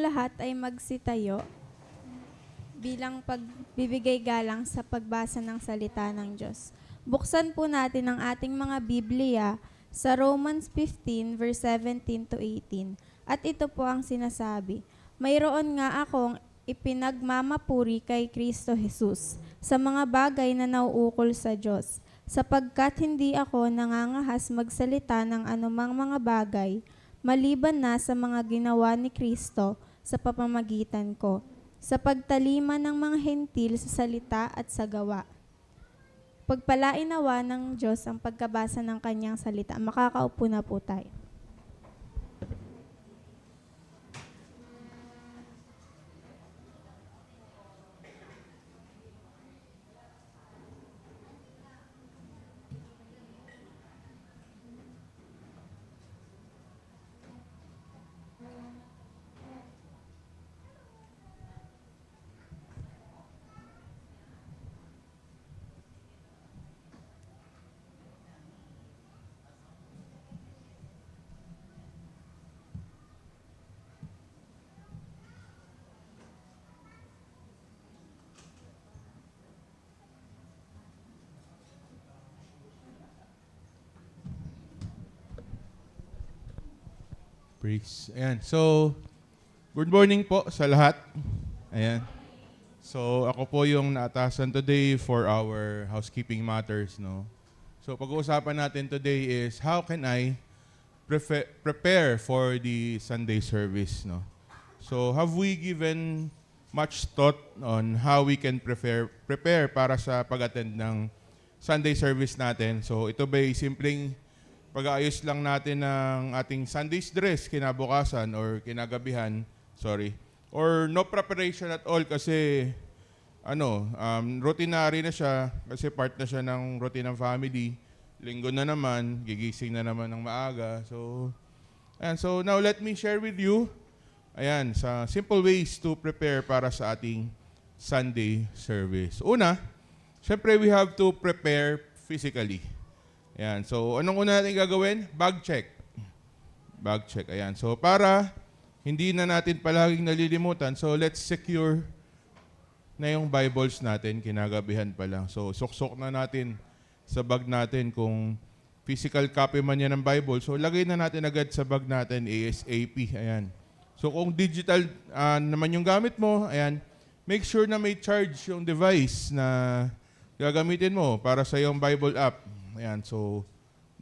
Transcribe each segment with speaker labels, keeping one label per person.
Speaker 1: lahat ay magsitayo bilang pagbibigay galang sa pagbasa ng salita ng Diyos. Buksan po natin ang ating mga Biblia sa Romans 15 verse 17 to 18. At ito po ang sinasabi, mayroon nga akong ipinagmamapuri kay Kristo Jesus sa mga bagay na nauukol sa Diyos, sapagkat hindi ako nangangahas magsalita ng anumang mga bagay, maliban na sa mga ginawa ni Kristo sa pamamagitan ko, sa pagtalima ng mga hentil sa salita at sa gawa. Pagpalain nawa ng Diyos ang pagkabasa ng kanyang salita. Makakaupo na po tayo.
Speaker 2: Praise. Ayan. So, good morning po sa lahat. Ayan. So, ako po yung naatasan today for our housekeeping matters, no? So, pag-uusapan natin today is how can I prepare for the Sunday service, no? So, have we given much thought on how we can prepare para sa pag-attend ng Sunday service natin? So, ito ba'y simpleng pag-aayos lang natin ng ating Sunday's dress kinabukasan or kinagabihan, or no preparation at all kasi routinary na siya kasi part na siya ng routine ng family. Linggo na naman, gigising na naman ng maaga. So now let me share with you sa simple ways to prepare para sa ating Sunday service. Una, syempre we have to prepare physically. Ayan. So, anong una natin gagawin? Bag check. Bag check. Ayan. So, para hindi na natin palaging nalilimutan, so let's secure na yung Bibles natin kinagabihan pa lang. So, suksok na natin sa bag natin kung physical copy man yan ng Bible. So, lagay na natin agad sa bag natin ASAP. Ayan. So, kung digital naman yung gamit mo, ayan, make sure na may charge yung device na gagamitin mo para sa yung Bible app. Ayan, so,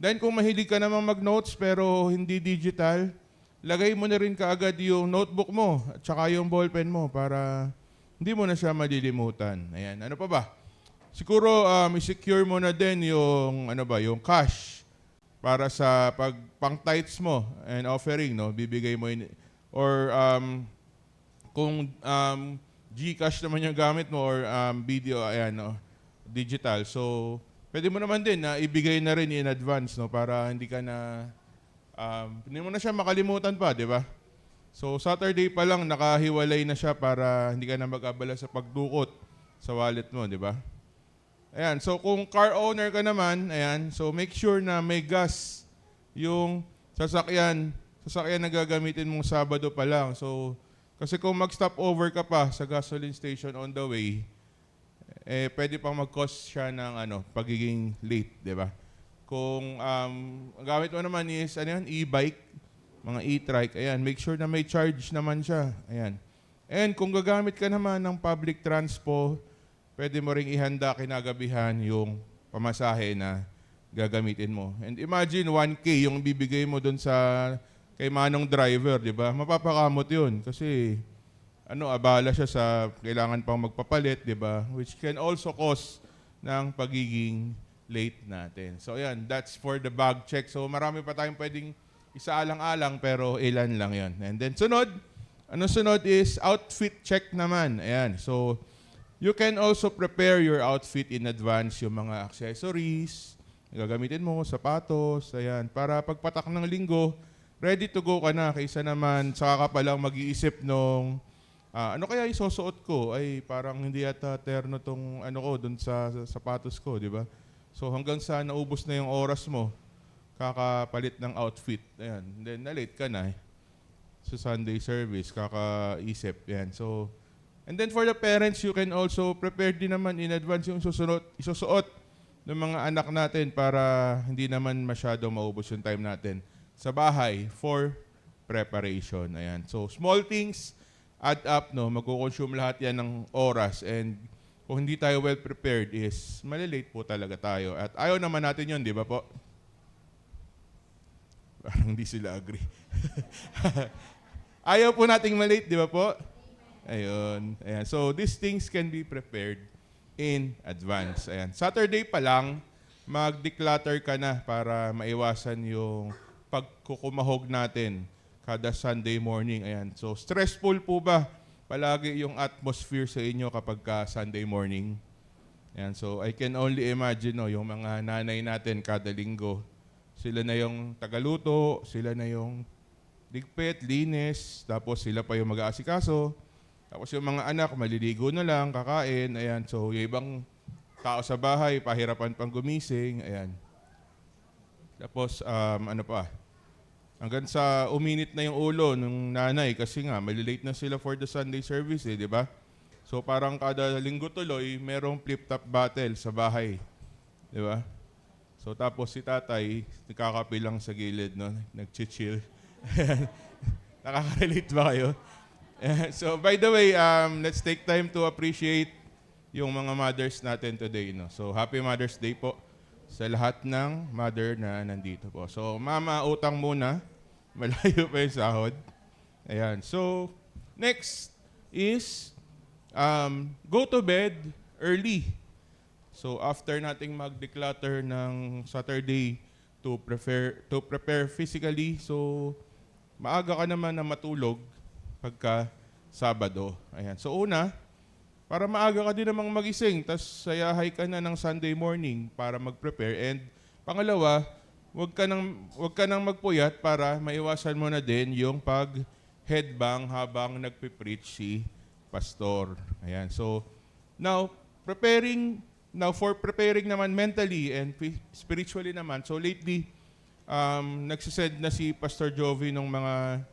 Speaker 2: then kung mahilig ka namang mag-notes pero hindi digital, lagay mo na rin kaagad yung notebook mo at saka yung ballpen mo para hindi mo na siya malilimutan. Ayan, ano pa ba? Siguro, i-secure mo na din yung, yung cash para sa pang-tithes mo and offering, no? Bibigay mo or kung GCash naman yung gamit mo or video, ayan, no? Digital. So, pwede mo naman din na ibigay na rin in advance, no, para hindi mo na siya makalimutan pa, di ba? So, Saturday pa lang nakahiwalay na siya para hindi ka na mag-abala sa pagdukot sa wallet mo, di ba? Ayan, so kung car owner ka naman, ayan, so make sure na may gas yung sasakyan na gagamitin mong Sabado pa lang. So, kasi kung mag-stop over ka pa sa gasoline station on the way, pwede pang mag-cause siya ng pagiging late, di ba? Kung ang gamit mo naman is e-bike, mga e-trike, ayan, make sure na may charge naman siya. Ayan. And kung gagamit ka naman ng public transpo, pwede mo ring ihanda kinagabihan yung pamasahe na gagamitin mo. And imagine 1K yung bibigay mo doon kay manong driver, di ba? Mapapakamot yun kasi abala siya sa kailangan pang magpapalit, di ba? Which can also cause ng pagiging late natin. So, ayan, that's for the bag check. So, marami pa tayong pwedeng isaalang-alang, pero ilan lang yon. And then, sunod is outfit check naman. Ayan, so, you can also prepare your outfit in advance, yung mga accessories, gagamitin mo, sapatos, ayan, para pagpatak ng linggo, ready to go ka na, kaysa naman saka ka palang mag-iisip nung ano kaya isusuot ko? Ay, parang hindi yata terno tong dun sa sapatos ko, di ba? So hanggang sa naubos na yung oras mo, kakapalit ng outfit. Ayan, then na-late ka na. sa Sunday service, kakaisip. Yan. So, and then for the parents, you can also prepare din naman in advance yung isusuot ng mga anak natin para hindi naman masyado maubos yung time natin sa bahay for preparation. Ayan. So, small things add up, no? Magkukonsume lahat yan ng oras, and kung hindi tayo well prepared is malilate po talaga tayo. At ayaw naman natin yun, di ba po? Parang hindi sila agree. Ayaw po nating malate, di ba po? Ayun. Ayan. So, these things can be prepared in advance. Ayan. Saturday pa lang, mag-declutter ka na para maiwasan yung pagkukumahog natin kada Sunday morning. Ayan. So, stressful po ba palagi yung atmosphere sa inyo kapag ka Sunday morning? Ayan. So, I can only imagine, no, yung mga nanay natin kada linggo. Sila na yung tagaluto, sila na yung ligpit, linis, tapos sila pa yung mag-aasikaso. Tapos yung mga anak, maliligo na lang, kakain, ayan. So, yung ibang tao sa bahay, pahirapan pang gumising, ayan. Tapos, ano pa, hanggang sa uminit na yung ulo ng nanay kasi nga, malilate na sila for the Sunday service, di ba? So, parang kada linggo tuloy, merong flip-top battle sa bahay, di ba? So, tapos si tatay, nakakapi lang sa gilid, no? Nag-chill. Nakaka-relate ba kayo? So, by the way, let's take time to appreciate yung mga mothers natin today. No? So, happy Mother's Day po sa lahat ng mother na nandito po. So, mama, utang muna. Malayo pa yung sahod. Ayan. So, next is go to bed early. So, after nating mag-declutter ng Saturday to prepare physically, so maaga ka naman na matulog pagka Sabado. Ayan. So una, para maaga ka din namang magising, tas sayahay ka na ng Sunday morning para mag-prepare. And pangalawa, wag ka nang magpuyat para maiwasan mo na din yung pag-headbang habang nagpe-preach si pastor. Ayan. So now for preparing naman mentally and spiritually naman. So lately, nagsisend na si Pastor Jovi ng mga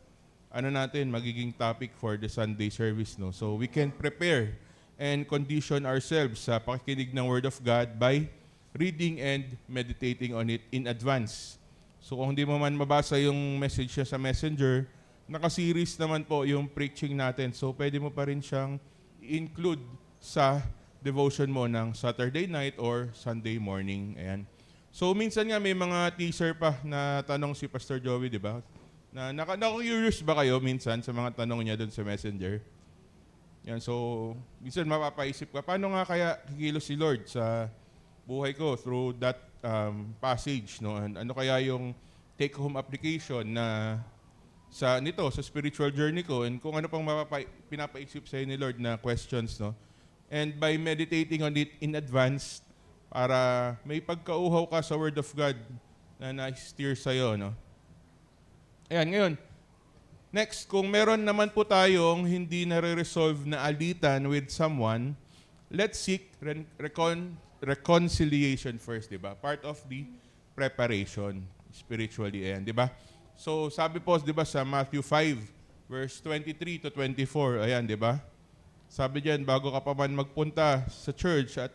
Speaker 2: magiging topic for the Sunday service, no? So we can prepare and condition ourselves sa pakikinig ng Word of God by reading and meditating on it in advance. So kung hindi mo man mabasa yung message siya sa Messenger, naka-series naman po yung preaching natin. So pwede mo pa rin siyang include sa devotion mo ng Saturday night or Sunday morning. Ayan. So minsan nga may mga teaser pa na tanong si Pastor Joey, di ba? Na naka-curious ba kayo minsan sa mga tanong niya doon sa Messenger? Yan, so minsan mapapaisip ka, paano nga kaya kikilos si Lord sa buhay ko through that passage, no? Ano kaya yung take-home application na sa spiritual journey ko, and kung ano pang pinapaisip sa'yo ni Lord na questions, no? And by meditating on it in advance, para may pagkauhaw ka sa Word of God na na-steer sa'yo, no? Ayan, ngayon, next, kung meron naman po tayong hindi nare-resolve na alitan with someone, let's seek reconciliation first, di ba? Part of the preparation spiritually, ayan, di ba? So, sabi po, di ba, sa Matthew 5, verse 23 to 24, ayan, di ba? Sabi diyan, bago ka pa man magpunta sa church at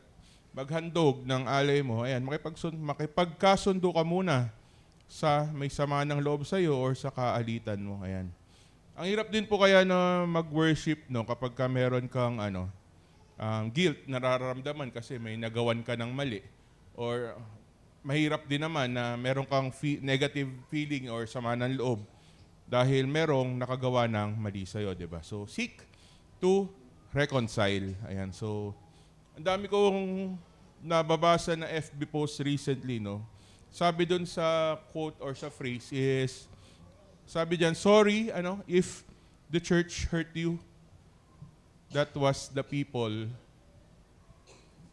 Speaker 2: maghandog ng alay mo, ayan, makipagkasundo ka muna sa may sama ng loob sa iyo or sa kaalitan mo, ayan. Ang hirap din po kaya na mag-worship, no, kapag ka meron kang guilt nararamdaman kasi may nagawan ka ng mali, or mahirap din naman na meron kang negative feeling or sama ng loob dahil merong nakagawa ng mali sa iyo, 'di ba? So seek to reconcile. Ayan. So ang dami kong nababasa na FB post recently, no. Sabi dun sa quote or sa phrase is, sabi diyan, sorry, if the church hurt you, that was the people,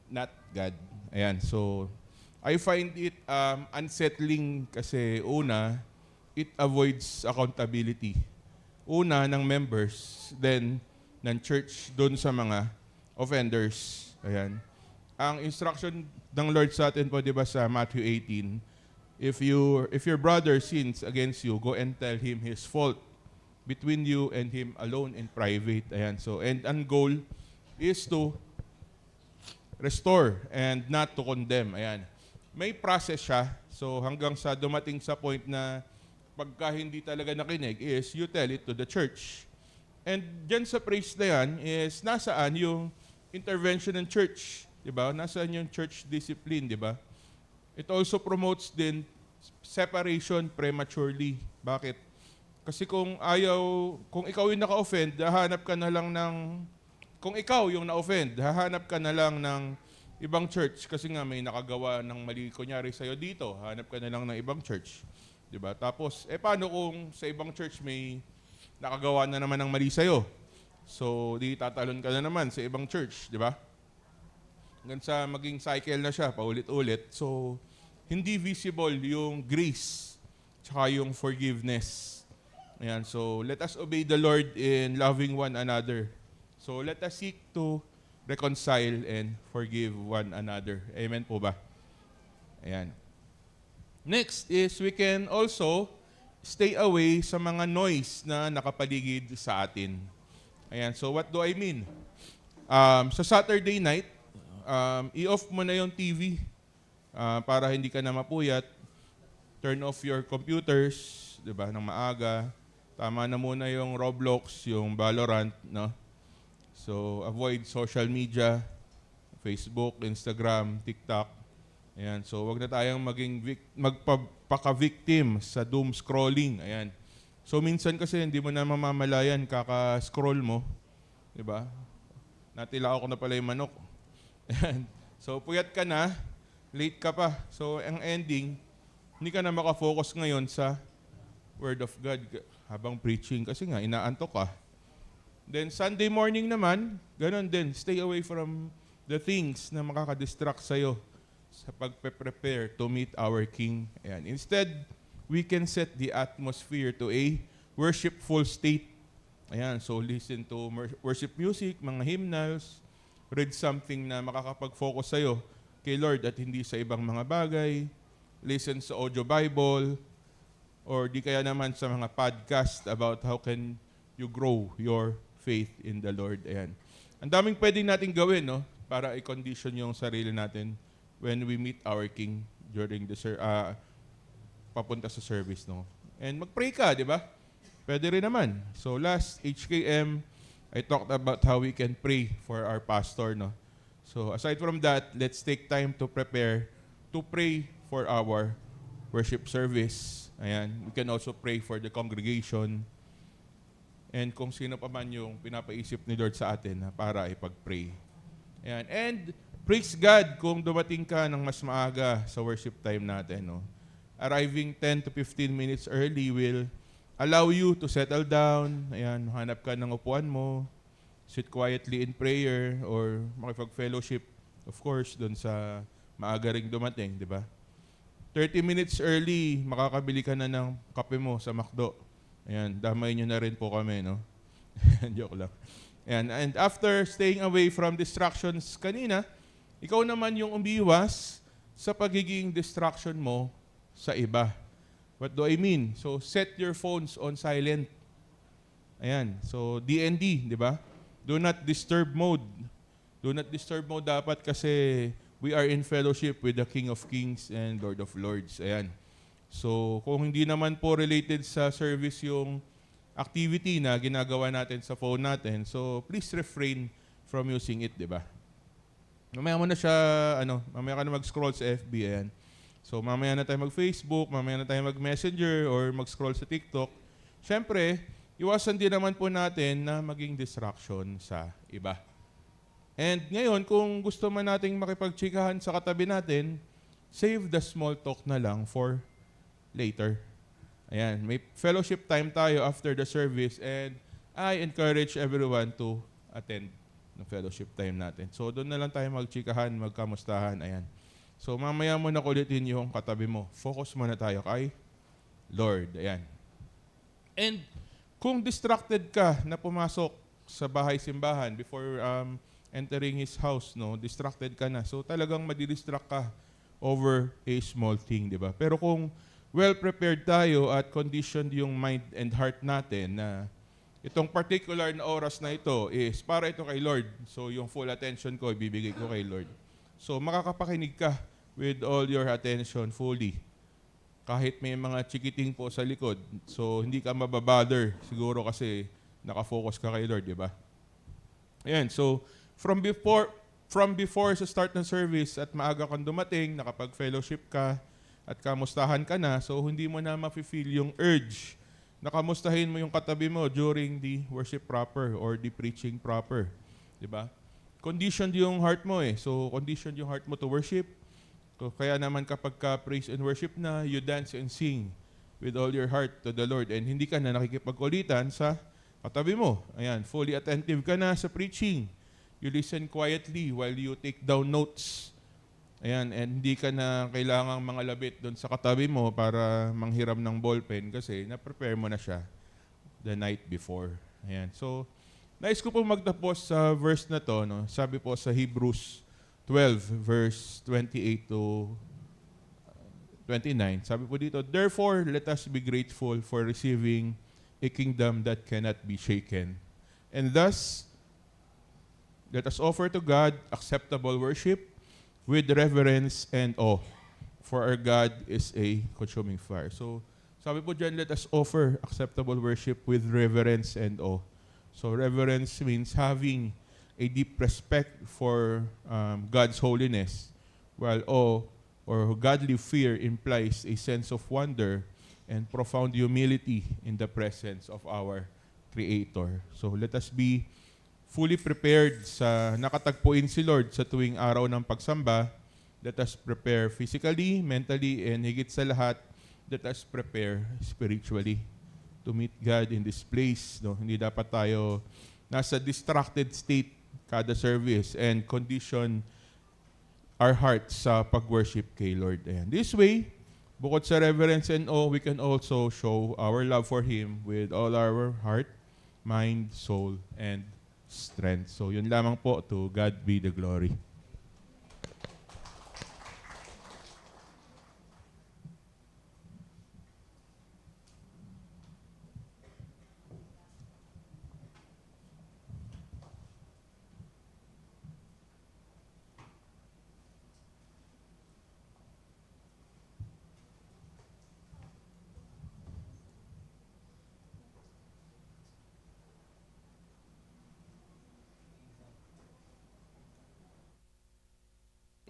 Speaker 2: not God. Ayan, so I find it unsettling kasi una, it avoids accountability. Una, ng members, then ng church doon sa mga offenders. Ayan. Ang instruction ng Lord sa atin po, di ba, sa Matthew 18, if your brother sins against you, go and tell him his fault between you and Him alone in private. Ayan. So, and ang goal is to restore and not to condemn. Ayan. May process siya. So, hanggang sa dumating sa point na pagka hindi talaga nakinig is you tell it to the church. And dyan sa praise na yan is nasaan yung intervention ng church. Diba? Nasaan yung church discipline, diba? It also promotes din separation prematurely. Bakit? Kasi kung ikaw yung naka-offend, hahanap ka na lang kung ikaw yung na-offend, hahanap ka na lang ng ibang church kasi nga may nakagawa ng mali kunyari sa'yo dito, hahanap ka na lang ng ibang church. Diba? Tapos, paano kung sa ibang church may nakagawa na naman ng mali sa'yo? So, di tatalon ka na naman sa ibang church, diba? Hanggang sa maging cycle na siya, paulit-ulit. So, hindi visible yung grace tsaka yung forgiveness. Ayan, so let us obey the Lord in loving one another. So let us seek to reconcile and forgive one another. Amen po ba? Ayan. Next is we can also stay away sa mga noise na nakapaligid sa atin. Ayan, so what do I mean? Sa Saturday night, i-off mo na yung TV para hindi ka na mapuyat. Turn off your computers, di ba, ng maaga. Tama na muna yung Roblox, yung Valorant, no? So, avoid social media, Facebook, Instagram, TikTok. Ayan, so wag na tayong magpaka-victim sa doom scrolling. Ayan. So, minsan kasi hindi mo na mamamalayan, kaka-scroll mo, di ba? Natilao ko na pala yung manok. Ayan. So, puyat ka na, late ka pa. So, ang ending, hindi ka na makafocus ngayon sa Word of God habang preaching kasi nga inaantok ka. Then Sunday morning naman, ganun din, stay away from the things na makakadistract sa'yo sa pagpe-prepare to meet our King. Ayan. Instead, we can set the atmosphere to a worshipful state. Ayan, so listen to worship music, mga hymnals, read something na makakapag-focus sa'yo kay Lord at hindi sa ibang mga bagay, listen sa audio Bible, or di kaya naman sa mga podcast about how can you grow your faith in the Lord. Ayan. Ang daming pwedeng natin gawin, no? Para i-condition yung sarili natin when we meet our King during the papunta sa service, no? And mag-pray ka, di ba? Pwede rin naman. So last HKM, I talked about how we can pray for our pastor, no? So aside from that, let's take time to prepare to pray for our worship service. Ayan. We can also pray for the congregation and kung sino pa man yung pinapaisip ni Lord sa atin para ipag-pray. Ayan. And praise God kung dumating ka ng mas maaga sa worship time natin. No? Arriving 10 to 15 minutes early will allow you to settle down. Ayan. Hanap ka ng upuan mo. Sit quietly in prayer or makipag-fellowship, of course, doon sa maaga ring dumating, di ba? 30 minutes early, makakabili ka na ng kape mo sa McDo. Ayan, damay nyo na rin po kami, no? Joke lang. Ayan, and after staying away from distractions kanina, ikaw naman yung umiwas sa pagiging distraction mo sa iba. What do I mean? So, set your phones on silent. Ayan, so DND, di ba? Do not disturb mode. Do not disturb mode dapat kasi we are in fellowship with the King of Kings and Lord of Lords. Ayan. So, kung hindi naman po related sa service yung activity na ginagawa natin sa phone natin, so please refrain from using it, di ba? Mamaya mo na siya, mamaya ka na mag-scroll sa FB, ayan. So, mamaya na tayo mag-Facebook, mamaya na tayo mag-Messenger or mag-scroll sa TikTok. Siyempre, iwasan din naman po natin na maging distraction sa iba. And ngayon, kung gusto man nating makipagtsikahan sa katabi natin, save the small talk na lang for later. Ayan, may fellowship time tayo after the service and I encourage everyone to attend ng fellowship time natin. So doon na lang tayo magtsikahan, magkamustahan. Ayan. So mamaya mo na kulitin yung katabi mo. Focus muna tayo kay Lord. Ayan. And kung distracted ka na pumasok sa bahay-simbahan before entering His house, no, distracted ka na. So talagang madidistract ka over a small thing, di ba? Pero kung well-prepared tayo at conditioned yung mind and heart natin na Itong particular na oras na ito is para ito kay Lord. So yung full attention ko, ibibigay ko kay Lord. So makakapakinig ka with all your attention fully. Kahit may mga chikiting po sa likod. So hindi ka mababother siguro kasi nakafocus ka kay Lord, di ba? Ayan, so from before sa start ng service at maaga kang dumating, nakapag-fellowship ka at kamustahan ka na, so hindi mo na mafe-feel yung urge na kamustahin mo yung katabi mo during the worship proper or the preaching proper. Di ba? Conditioned yung heart mo eh. So, conditioned yung heart mo to worship. So, kaya naman kapag ka praise and worship na, you dance and sing with all your heart to the Lord. And hindi ka na nakikipagkulitan sa katabi mo. Ayan, fully attentive ka na sa preaching. You listen quietly while you take down notes. Ayan, and hindi ka na kailangang mga labit doon sa katabi mo para manghiram ng ballpen kasi na-prepare mo na siya the night before. Ayan. So, nais ko po magtapos sa verse na to. No? Sabi po sa Hebrews 12, verse 28 to 29. Sabi po dito, therefore, let us be grateful for receiving a kingdom that cannot be shaken. And thus, let us offer to God acceptable worship with reverence and awe, for our God is a consuming fire. So, sabi po dyan, let us offer acceptable worship with reverence and awe. So, reverence means having a deep respect for God's holiness, while awe or godly fear implies a sense of wonder and profound humility in the presence of our Creator. So, let us be fully prepared sa nakatagpuin si Lord sa tuwing araw ng pagsamba. Let us prepare physically, mentally, and higit sa lahat, let us prepare spiritually to meet God in this place. No? Hindi dapat tayo nasa distracted state kada service and condition our hearts sa pag-worship kay Lord. And this way, bukod sa reverence and awe, we can also show our love for Him with all our heart, mind, soul, and strength. So yun lamang po, to God be the glory.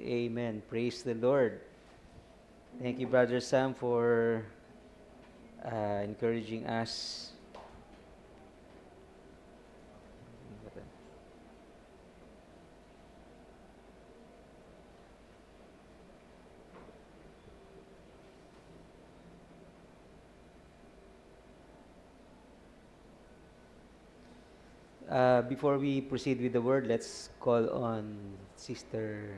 Speaker 3: Amen. Praise the Lord. Thank you, Brother Sam, for encouraging us. Before we proceed with the word, let's call on Sister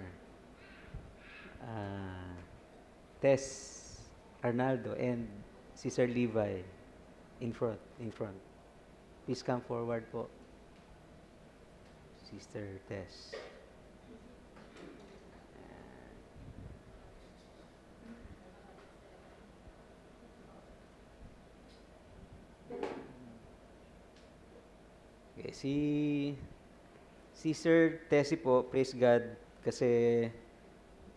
Speaker 3: Tess Arnaldo and Sister Levi in front. Please come forward po. Sister Tess. Okay, si Sister Tessie po, praise God, kasi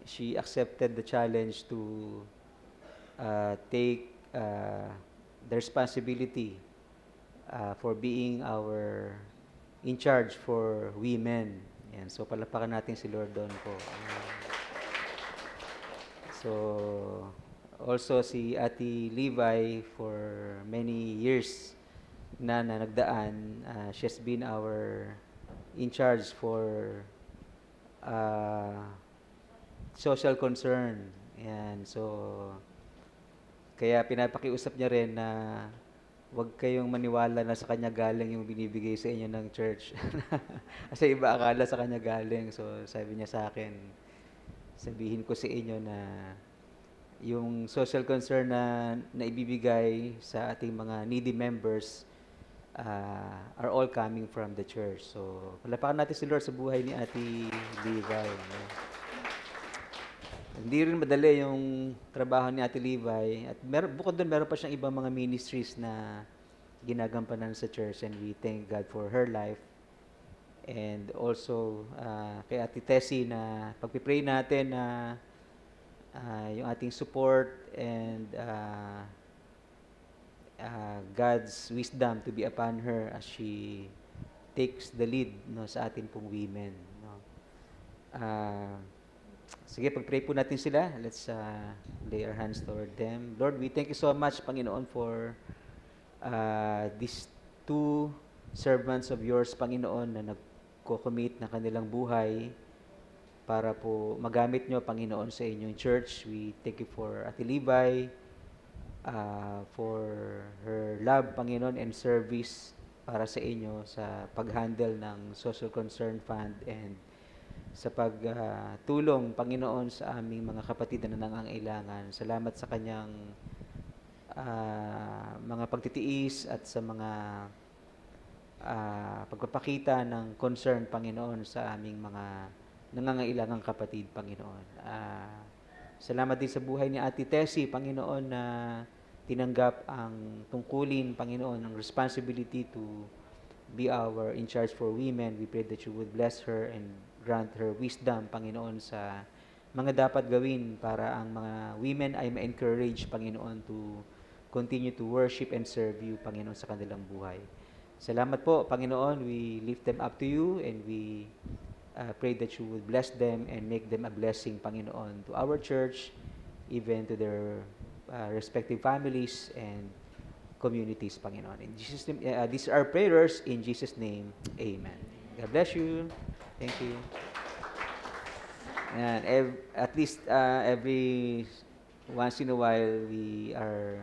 Speaker 3: she accepted the challenge to take the responsibility for being our in charge for women. Yan, so palapakan natin si Lord doon po. So also si Ate Levi for many years na nagdaan, she has been our in charge for social concern. Yan, so kaya pinapakiusap niya rin na huwag kayong maniwala na sa kanya galing yung binibigay sa inyo ng church. Kasi iba akala sa kanya galing. So sabi niya sa akin, sabihin ko sa inyo na yung social concern na ibibigay sa ating mga needy members are all coming from the church. So, palapakan natin si Lord sa buhay ni Ate Levi. No? Hindi rin madali yung trabaho ni Ate Levi. At bukod doon, meron pa siyang ibang mga ministries na ginagampanan sa church, and we thank God for her life. And also kay Ate Tessie na pagpipray natin na yung ating support and God's wisdom to be upon her as she takes the lead, no, sa atin pong women, no. Sige, pag-pray po natin sila. Let's lay our hands toward them. Lord, we thank you so much, Panginoon, for these two servants of yours, Panginoon, na nagko-commit ng kanilang buhay para po magamit nyo, Panginoon, sa inyong church. We thank you for Ate Levi, for her love, Panginoon, and service para sa inyo sa pag-handle ng Social Concern Fund and sa pagtulong, Panginoon, sa aming mga kapatid na nangangailangan. Salamat sa kanyang mga pagtitiis at sa mga pagpapakita ng concern, Panginoon, sa aming mga nangangailangang kapatid, Panginoon. Salamat din sa buhay ni Ate Tessie, Panginoon, na tinanggap ang tungkulin, Panginoon, ang responsibility to be our in charge for women. We pray that you would bless her and grant her wisdom, Panginoon, sa mga dapat gawin para ang mga women ay ma-encourage, Panginoon, to continue to worship and serve you, Panginoon, sa kanilang buhay. Salamat po, Panginoon. We lift them up to you and we pray that you would bless them and make them a blessing, Panginoon, to our church, even to their respective families and communities, Panginoon. In Jesus' name, these are our prayers. In Jesus' name, amen. God bless you. Thank you. And at least every once in a while, we are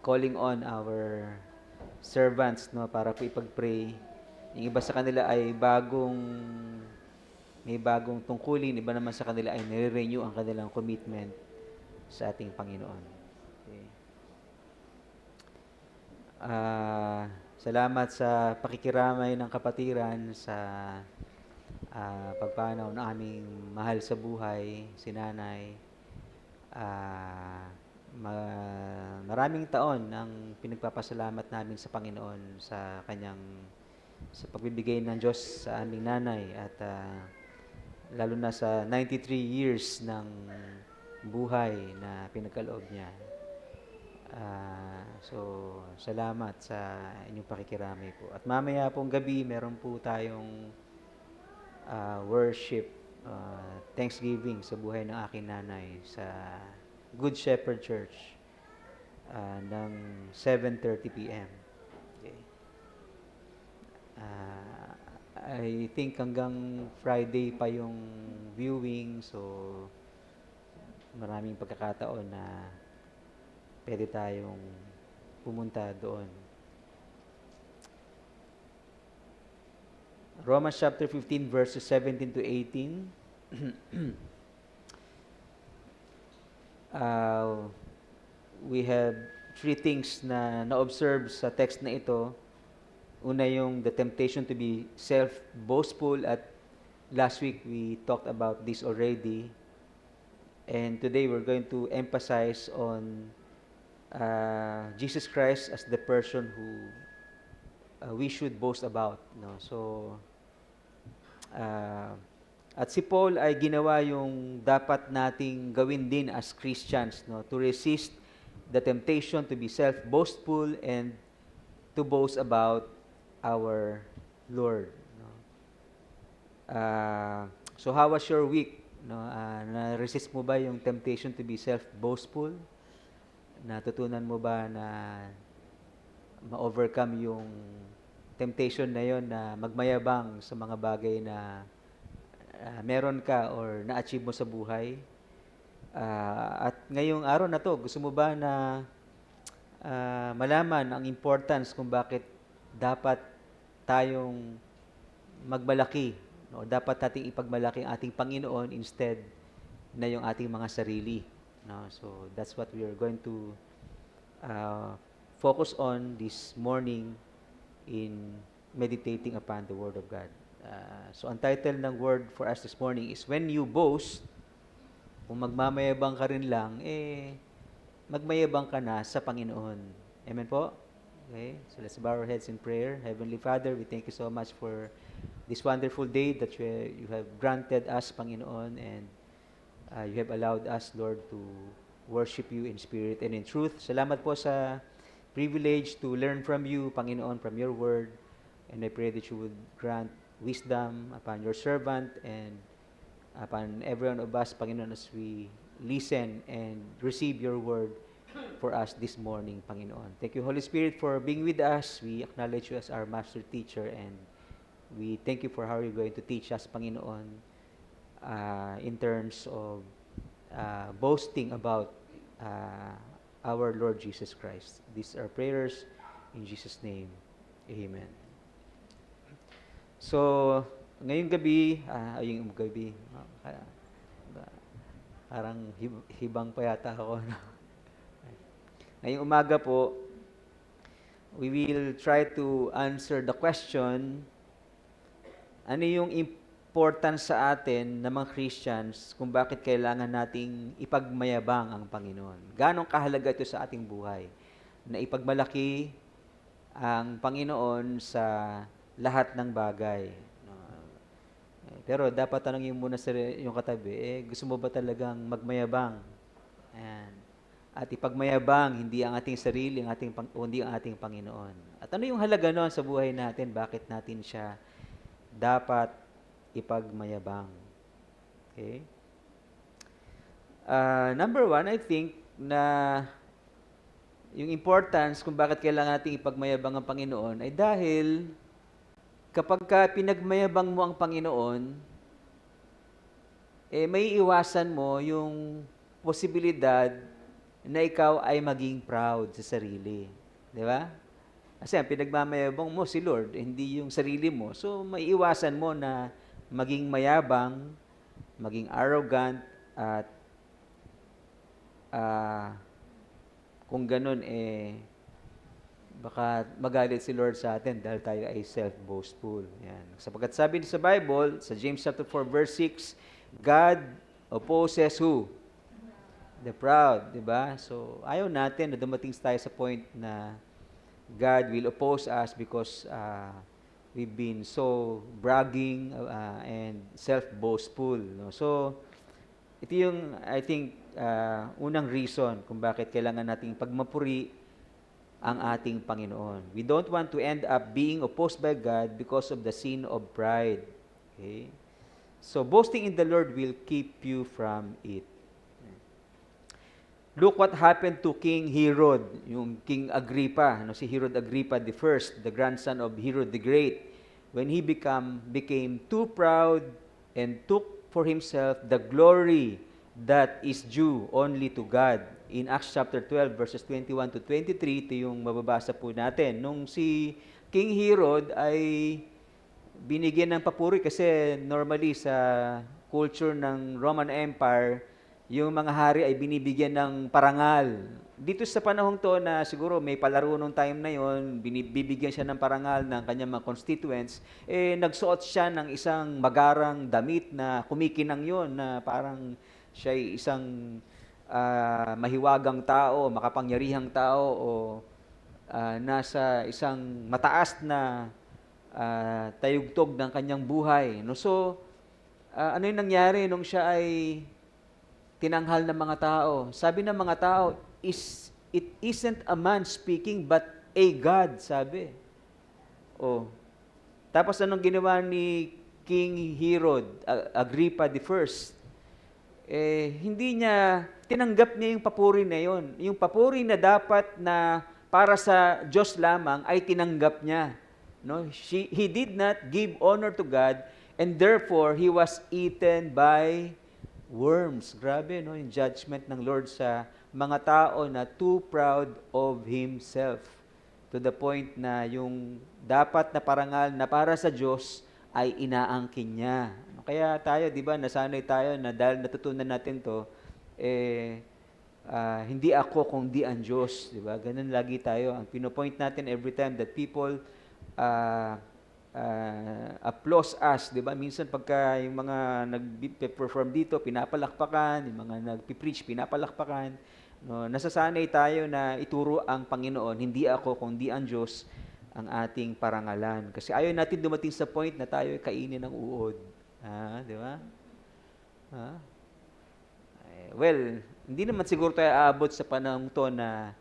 Speaker 3: calling on our servants, no, para po ipag-pray. Yung iba sa kanila ay may bagong tungkulin, iba naman sa kanila ay nire-renew ang kanilang commitment sa ating Panginoon. Okay. Salamat sa pakikiramay ng kapatiran sa pagpanaw ng aming mahal sa buhay, si Nanay. Maraming taon ang pinagpapasalamat namin sa Panginoon sa pagbibigay ng Diyos sa aming nanay at lalo na sa 93 years ng buhay na pinagkaloob niya. So, salamat sa inyong pakikiramay po. At mamaya pong gabi, meron po tayong worship, Thanksgiving sa buhay ng aking nanay sa Good Shepherd Church ng 7:30 p.m. Okay. I think hanggang Friday pa yung viewing, so maraming pagkakataon na pwede tayong pumunta doon. Romans chapter 15 verses 17 to 18. We have three things na na-observe sa text na ito. Una yung the temptation to be self-boastful, at last week we talked about this already. And today we're going to emphasize on Jesus Christ as the person who we should boast about. No? So, at si Paul ay ginawa yung dapat nating gawin din as Christians, no? To resist the temptation to be self-boastful and to boast about our Lord. No? So how was your week? No? Na-resist mo ba yung temptation to be self-boastful? Natutunan mo ba na ma-overcome yung temptation na yon na magmayabang sa mga bagay na meron ka or na-achieve mo sa buhay? At ngayong araw na to, gusto mo ba na malaman ang importance kung bakit dapat tayong magmalaki, no? Dapat nating ipagmalaki ang ating Panginoon instead na yung ating mga sarili, no? So that's what we are going to focus on this morning in meditating upon the Word of God. So ang title ng word for us this morning is When You Boast. Kung magmamayabang ka rin lang, magmayabang ka na sa Panginoon. Amen po? Okay, so let's bow our heads in prayer. Heavenly Father, we thank you so much for this wonderful day that you have granted us, Panginoon, and you have allowed us, Lord, to worship you in spirit and in truth. Salamat po sa privilege to learn from you, Panginoon, from your word. And I pray that you would grant wisdom upon your servant and upon every one of us, Panginoon, as we listen and receive your word for us this morning, Panginoon. Thank you, Holy Spirit, for being with us. We acknowledge you as our master teacher, and we thank you for how you're going to teach us, Panginoon, in terms of boasting about our Lord Jesus Christ. These are prayers in Jesus' name. Amen. So, ngayong gabi, parang hibang pa yata ako. No? Ngayong umaga po, we will try to answer the question, ano yung importance sa atin na mga Christians kung bakit kailangan nating ipagmayabang ang Panginoon. Ganong kahalaga ito sa ating buhay, na ipagmalaki ang Panginoon sa lahat ng bagay. Pero dapat tanongin muna sa yung katabi, gusto mo ba talagang magmayabang? Ayan. At ipagmayabang, hindi ang ating sarili, kundi ang ating Panginoon. At ano yung halaga noon sa buhay natin? Bakit natin siya dapat ipagmayabang? Okay? Number one, I think na yung importance kung bakit kailangan natin ipagmayabang ang Panginoon ay dahil kapag ka pinagmayabang mo ang Panginoon, may iwasan mo yung posibilidad na ikaw ay maging proud sa sarili. Di ba? Kasi ang pinagmamayabang mo si Lord, hindi yung sarili mo. So, may iwasan mo na maging mayabang, maging arrogant, at kung ganun, baka magalit si Lord sa atin dahil tayo ay self-boastful. Yan. Sapagkat sabi sa Bible, sa James chapter 4, verse 6, God opposes who? The proud, di ba? So, ayaw natin na dumating tayo sa point na God will oppose us because we've been so bragging and self-boastful. No? So, ito yung, I think, unang reason kung bakit kailangan nating pagmapuri ang ating Panginoon. We don't want to end up being opposed by God because of the sin of pride. Okay? So, boasting in the Lord will keep you from it. Look what happened to King Herod, yung King Agrippa, si Herod Agrippa the first, the grandson of Herod the Great, when he became too proud and took for himself the glory that is due only to God. In Acts chapter 12, verses 21 to 23, ito yung mababasa po natin. Nung si King Herod ay binigyan ng papuri kasi normally sa culture ng Roman Empire, yung mga hari ay binibigyan ng parangal. Dito sa panahong to na siguro may palaro nung time na yon, bibigyan siya ng parangal ng kanyang mga constituents, nagsuot siya ng isang magarang damit na kumikinang yon na parang siya ay isang mahiwagang tao, makapangyarihang tao o nasa isang mataas na tayugtog ng kanyang buhay. No? So, ano yung nangyari nung siya ay tinanghal ng mga tao? Sabi ng mga tao, it isn't a man speaking but a God, sabi. Oh. Tapos anong ginawa ni King Herod Agrippa the first? Hindi niya, tinanggap niya yung papuri na yon. Yung papuri na dapat na para sa Diyos lamang ay tinanggap niya. No? He did not give honor to God and therefore he was eaten by worms. Grabe, no? Yung judgment ng Lord sa mga tao na too proud of himself. To the point na yung dapat na parangal na para sa Diyos ay inaangkin niya. Kaya tayo, di ba, nasanay tayo na dahil natutunan natin to, hindi ako kundi ang Diyos. Di ba? Ganun lagi tayo. Ang pinopoint natin every time that people applause us, 'di ba? Minsan pagka yung mga nag-perform dito, pinapalakpakan, yung mga nagpi-preach, pinapalakpakan. No, nasasanay tayo na ituro ang Panginoon, hindi ako kundi ang Diyos ang ating parangalan. Kasi ayaw natin dumating sa point na tayo ay kainin ng uod. Di ba? Ah, well, hindi naman siguro tayo aabot sa panahon to na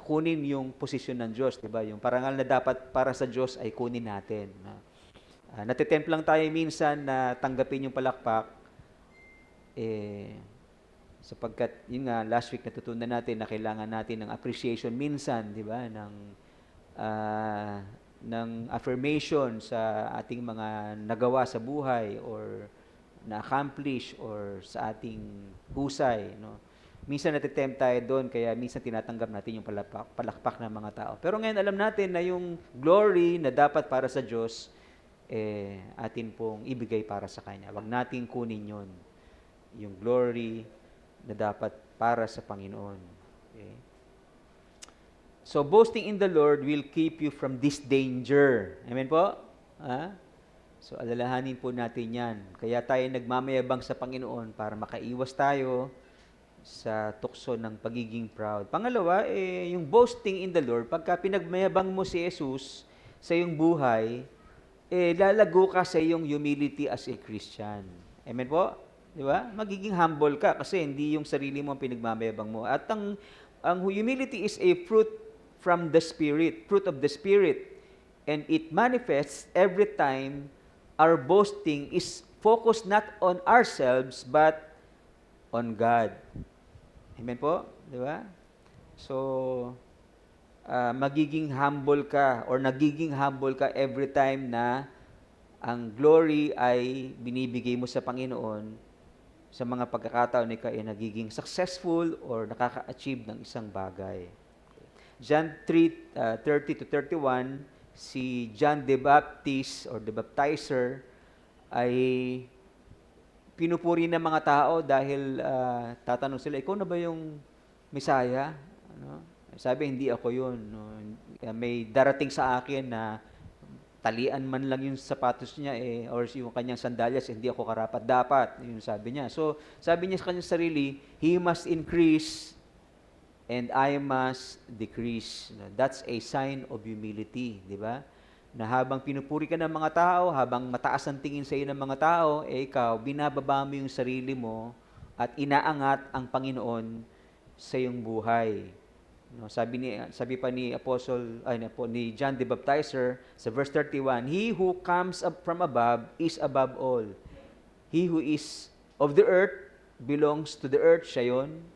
Speaker 3: kunin yung posisyon ng Diyos, di ba? Yung parangal na dapat para sa Diyos ay kunin natin. Natitempt lang tayo minsan na tanggapin yung palakpak, sapagkat, yun nga, last week natutunan natin na kailangan natin ng appreciation minsan, di ba? Ng affirmation sa ating mga nagawa sa buhay or na-accomplish or sa ating husay, no? Minsan natitempt tayo doon, kaya minsan tinatanggap natin yung palakpak ng mga tao. Pero ngayon alam natin na yung glory na dapat para sa Diyos, atin pong ibigay para sa Kanya. Huwag nating kunin yun. Yung glory na dapat para sa Panginoon. Okay? So, boasting in the Lord will keep you from this danger. Amen po? So, alalahanin po natin yan. Kaya tayo nagmamayabang sa Panginoon para makaiwas tayo sa tukso ng pagiging proud. Pangalawa, yung boasting in the Lord, pagka pinagmayabang mo si Jesus sa iyong buhay, lalago ka sa iyong humility as a Christian. Amen po? Di ba? Magiging humble ka kasi hindi yung sarili mo ang pinagmamayabang mo. At ang humility is a fruit from the Spirit, fruit of the Spirit. And it manifests every time our boasting is focused not on ourselves, but on God. Amen po? Di ba? So, magiging humble ka or nagiging humble ka every time na ang glory ay binibigay mo sa Panginoon sa mga pagkakataon na ikaw ay nagiging successful or nakaka-achieve ng isang bagay. John 3:30-31, si John the Baptist or the Baptizer ay pinupuri ng mga tao dahil tatanong sila, ikaw na ba yung Messiah? Sabi, hindi ako yun. May darating sa akin na talian man lang yung sapatos niya or yung kanyang sandalyas, hindi ako karapat-dapat. Yun sabi niya. So, sabi niya sa kanyang sarili, He must increase and I must decrease. That's a sign of humility, di ba? Na habang pinupuri ka ng mga tao, habang mataas ang tingin sa iyo ng mga tao, ikaw, binababa mo yung sarili mo at inaangat ang Panginoon sa iyong buhay. No, sabi pa ni ni John the Baptizer sa verse 31, He who comes up from above is above all. He who is of the earth belongs to the earth, siya yun,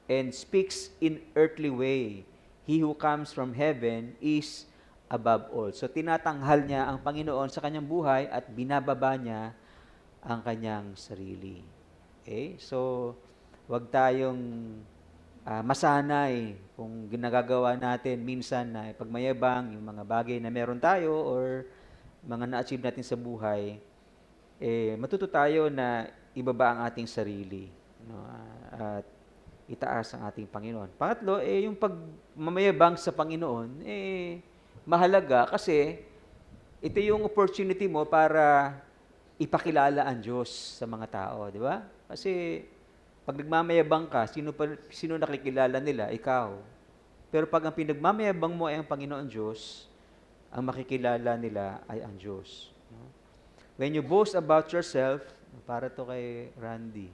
Speaker 3: and speaks in earthly way. He who comes from heaven is above all. So tinatanghal niya ang Panginoon sa kanyang buhay at binababa niya ang kanyang sarili. Okay? So, wag tayong masanay kung ginagagawa natin minsan na pagmayabang yung mga bagay na meron tayo or mga na-achieve natin sa buhay, matuto tayo na ibaba ang ating sarili, no? At itaas ang ating Panginoon. Pangatlo, yung pagmamayabang sa Panginoon, mahalaga kasi ito yung opportunity mo para ipakilala ang Diyos sa mga tao, di ba? Kasi pag nagmamayabang ka, sino nakikilala nila? Ikaw. Pero pag ang pinagmamayabang mo ay ang Panginoon Diyos, ang makikilala nila ay ang Diyos. No? When you boast about yourself, para to kay Randy,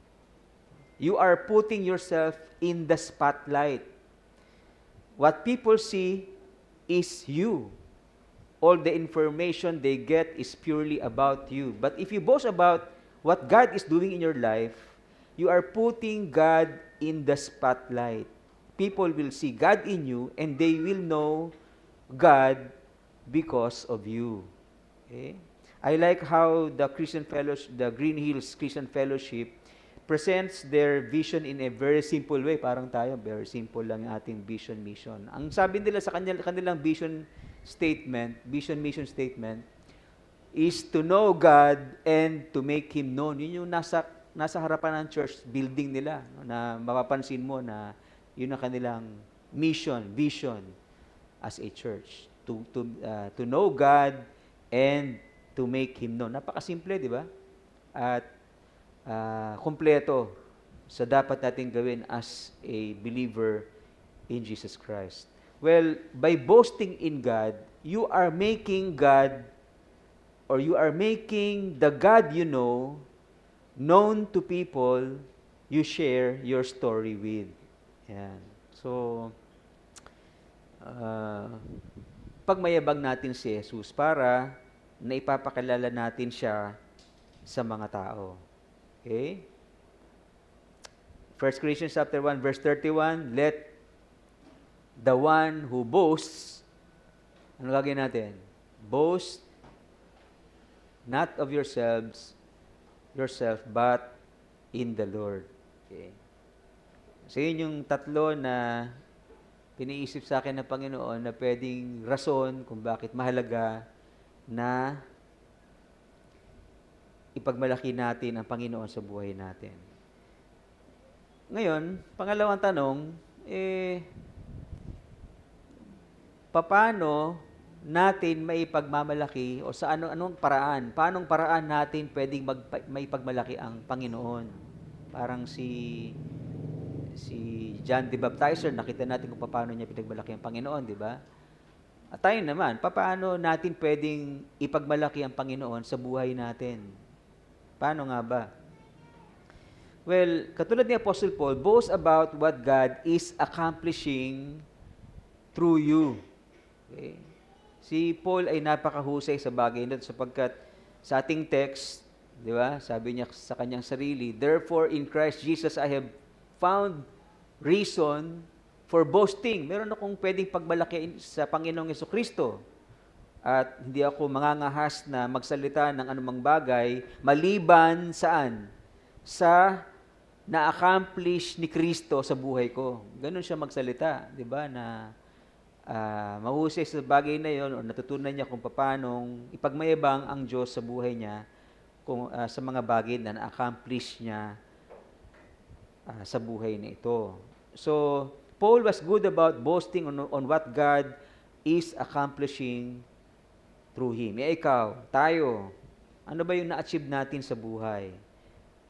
Speaker 3: you are putting yourself in the spotlight. What people see is you. All the information they get is purely about you. But if you boast about what God is doing in your life, you are putting God in the spotlight. People will see God in you and they will know God because of you. Okay? I like how the Green Hills Christian Fellowship presents their vision in a very simple way. Parang tayo, very simple lang yung ating vision, mission. Ang sabi nila sa kanilang vision, mission statement, is to know God and to make Him known. Yun yung nasa harapan ng church building nila, no, na mapapansin mo na yun ang kanilang mission, vision as a church. To know God and to make Him known. Napakasimple, di ba? At kumpleto sa dapat natin gawin as a believer in Jesus Christ? Well, by boasting in God, you are making God, or you are making the God you know known to people you share your story with. Yan. So, pagmayabang natin si Jesus para naipapakilala natin siya sa mga tao. Okay? 1 Corinthians chapter 1 verse 31, let the one who boasts, ano gagawin natin? Boast not of yourself, but in the Lord. Okay. So yun yung tatlo na piniisip sa akin ng Panginoon na pwedeng rason kung bakit mahalaga na ipagmalaki natin ang Panginoon sa buhay natin. Ngayon, pangalawang tanong, paano natin maipagmamalaki o sa anong paraan? Paanong paraan natin pwedeng maipagmalaki ang Panginoon? Parang si John the Baptizer, nakita natin kung paano niya pinagmalaki ang Panginoon, di ba? At tayo naman, paano natin pwedeng ipagmalaki ang Panginoon sa buhay natin? Paano nga ba? Well, katulad ni Apostle Paul, boast about what God is accomplishing through you. Okay? Si Paul ay napakahusay sa bagay na sapagkat sa ating text, di ba, sabi niya sa kanyang sarili, therefore in Christ Jesus I have found reason for boasting. Meron akong pwedeng pagmalaki sa Panginoong Jesucristo. At hindi ako mangangahas na magsalita ng anumang bagay maliban saan? Sa na-accomplish ni Kristo sa buhay ko. Ganun siya magsalita, di ba? Na mahusay sa bagay na yon o natutunan niya kung paanong ipagmayabang ang Diyos sa buhay niya kung, sa mga bagay na na-accomplish niya sa buhay na ito. So, Paul was good about boasting on what God is accomplishing through him. Ikaw, tayo, ano ba yung na-achieve natin sa buhay?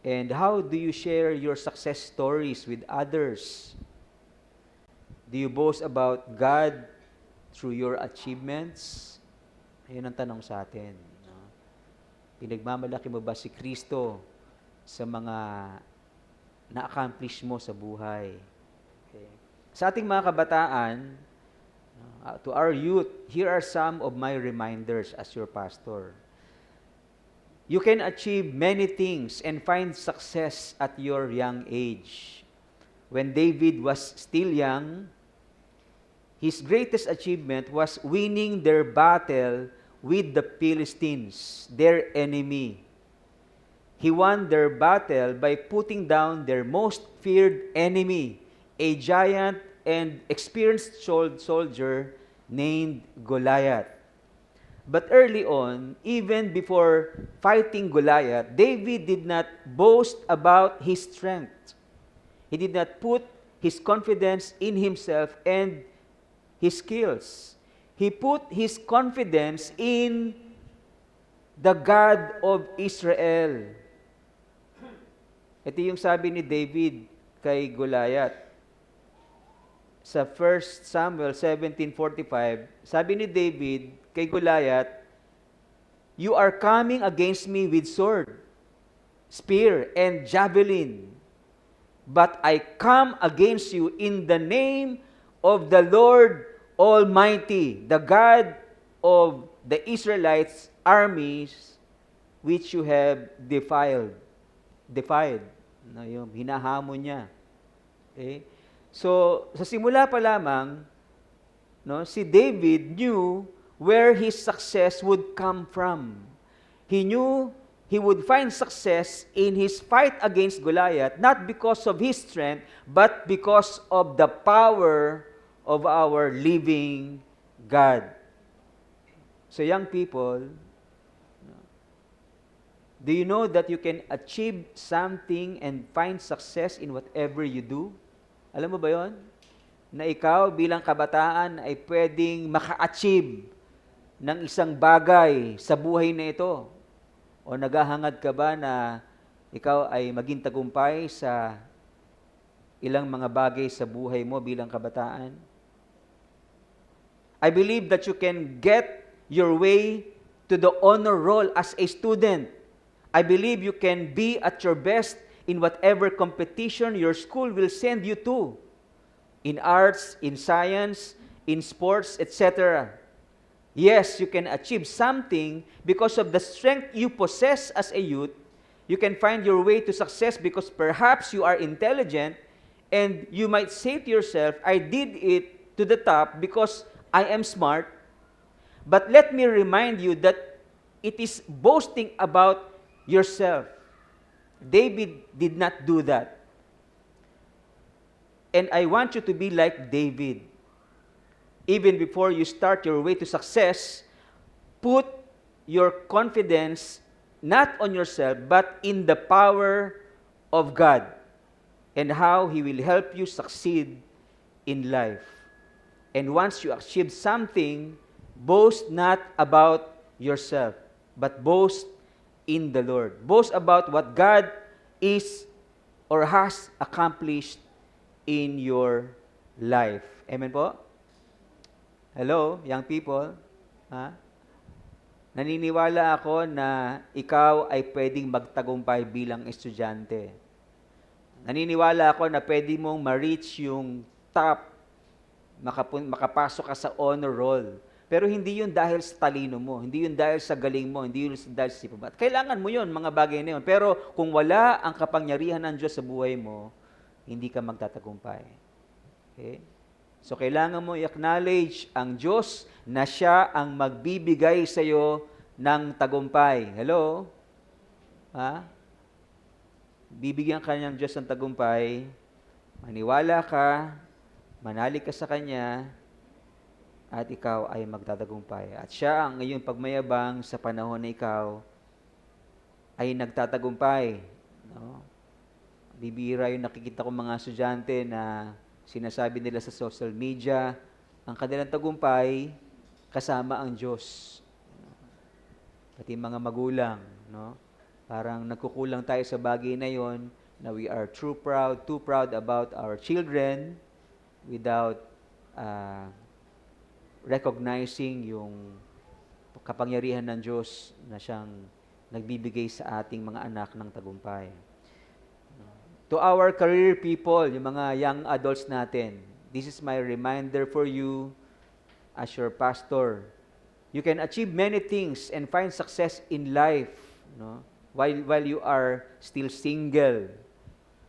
Speaker 3: And how do you share your success stories with others? Do you boast about God through your achievements? Ayun ang tanong sa atin. No? Pinagmamalaki mo ba si Kristo sa mga na-accomplish mo sa buhay? Okay. Sa ating mga kabataan, to our youth, here are some of my reminders as your pastor. You can achieve many things and find success at your young age. When David was still young, his greatest achievement was winning their battle with the Philistines, their enemy. He won their battle by putting down their most feared enemy, a giant and experienced soldier named Goliath. But early on, even before fighting Goliath, David did not boast about his strength. He did not put his confidence in himself and his skills. He put his confidence in the God of Israel. Ito yung sabi ni David kay Goliath. Sa 1 Samuel 17:45, sabi ni David kay Goliath, "You are coming against me with sword, spear, and javelin, but I come against you in the name of the Lord Almighty, the God of the Israelites' armies, which you have defied." No, yung hinahamon niya. Okay? So, sa simula pa lamang, no, si David knew where his success would come from. He knew he would find success in his fight against Goliath, not because of his strength, but because of the power of our living God. So young people, do you know that you can achieve something and find success in whatever you do? Alam mo ba yon? Na ikaw bilang kabataan ay pwedeng maka-achieve ng isang bagay sa buhay na ito? O naghahangad ka ba na ikaw ay maging tagumpay sa ilang mga bagay sa buhay mo bilang kabataan. I believe that you can get your way to the honor roll as a student. I believe you can be at your best in whatever competition your school will send you to. In arts, in science, in sports, etc. Yes, you can achieve something because of the strength you possess as a youth. You can find your way to success because perhaps you are intelligent and you might say to yourself, I did it to the top because I am smart. But let me remind you that it is boasting about yourself. David did not do that. And I want you to be like David. Even before you start your way to success, put your confidence not on yourself, but in the power of God and how He will help you succeed in life. And once you achieve something, boast not about yourself, but boast in the Lord. Boast about what God is or has accomplished in your life. Amen po? Hello, young people? Ha? Naniniwala ako na ikaw ay pwedeng magtagumpay bilang estudyante. Naniniwala ako na pwede mong ma-reach yung top, makapasok ka sa honor roll. Pero hindi yun dahil sa talino mo, hindi yun dahil sa galing mo, hindi yun dahil sa sipabat. Kailangan mo yun, mga bagay na yun. Pero kung wala ang kapangyarihan ng Diyos sa buhay mo, hindi ka magtatagumpay. Okay? So, kailangan mo i-acknowledge ang Diyos na siya ang magbibigay sa iyo ng tagumpay. Hello? Ha? Bibigyan ka ng Diyos ng tagumpay, maniwala ka, manalig ka sa Kanya, at ikaw ay magtatagumpay. At siya ang iyong pagmayabang sa panahon na ikaw ay nagtatagumpay. No? Bibira yung nakikita ko mga estudyante na sinasabi nila sa social media, ang kanilang tagumpay, kasama ang Diyos. Pati mga magulang, no? Parang nagkukulang tayo sa bagay na yon, na we are too proud about our children without recognizing yung kapangyarihan ng Diyos na siyang nagbibigay sa ating mga anak ng tagumpay. To our career people, yung mga young adults natin, this is my reminder for you as your pastor. You can achieve many things and find success in life, no? While you are still single.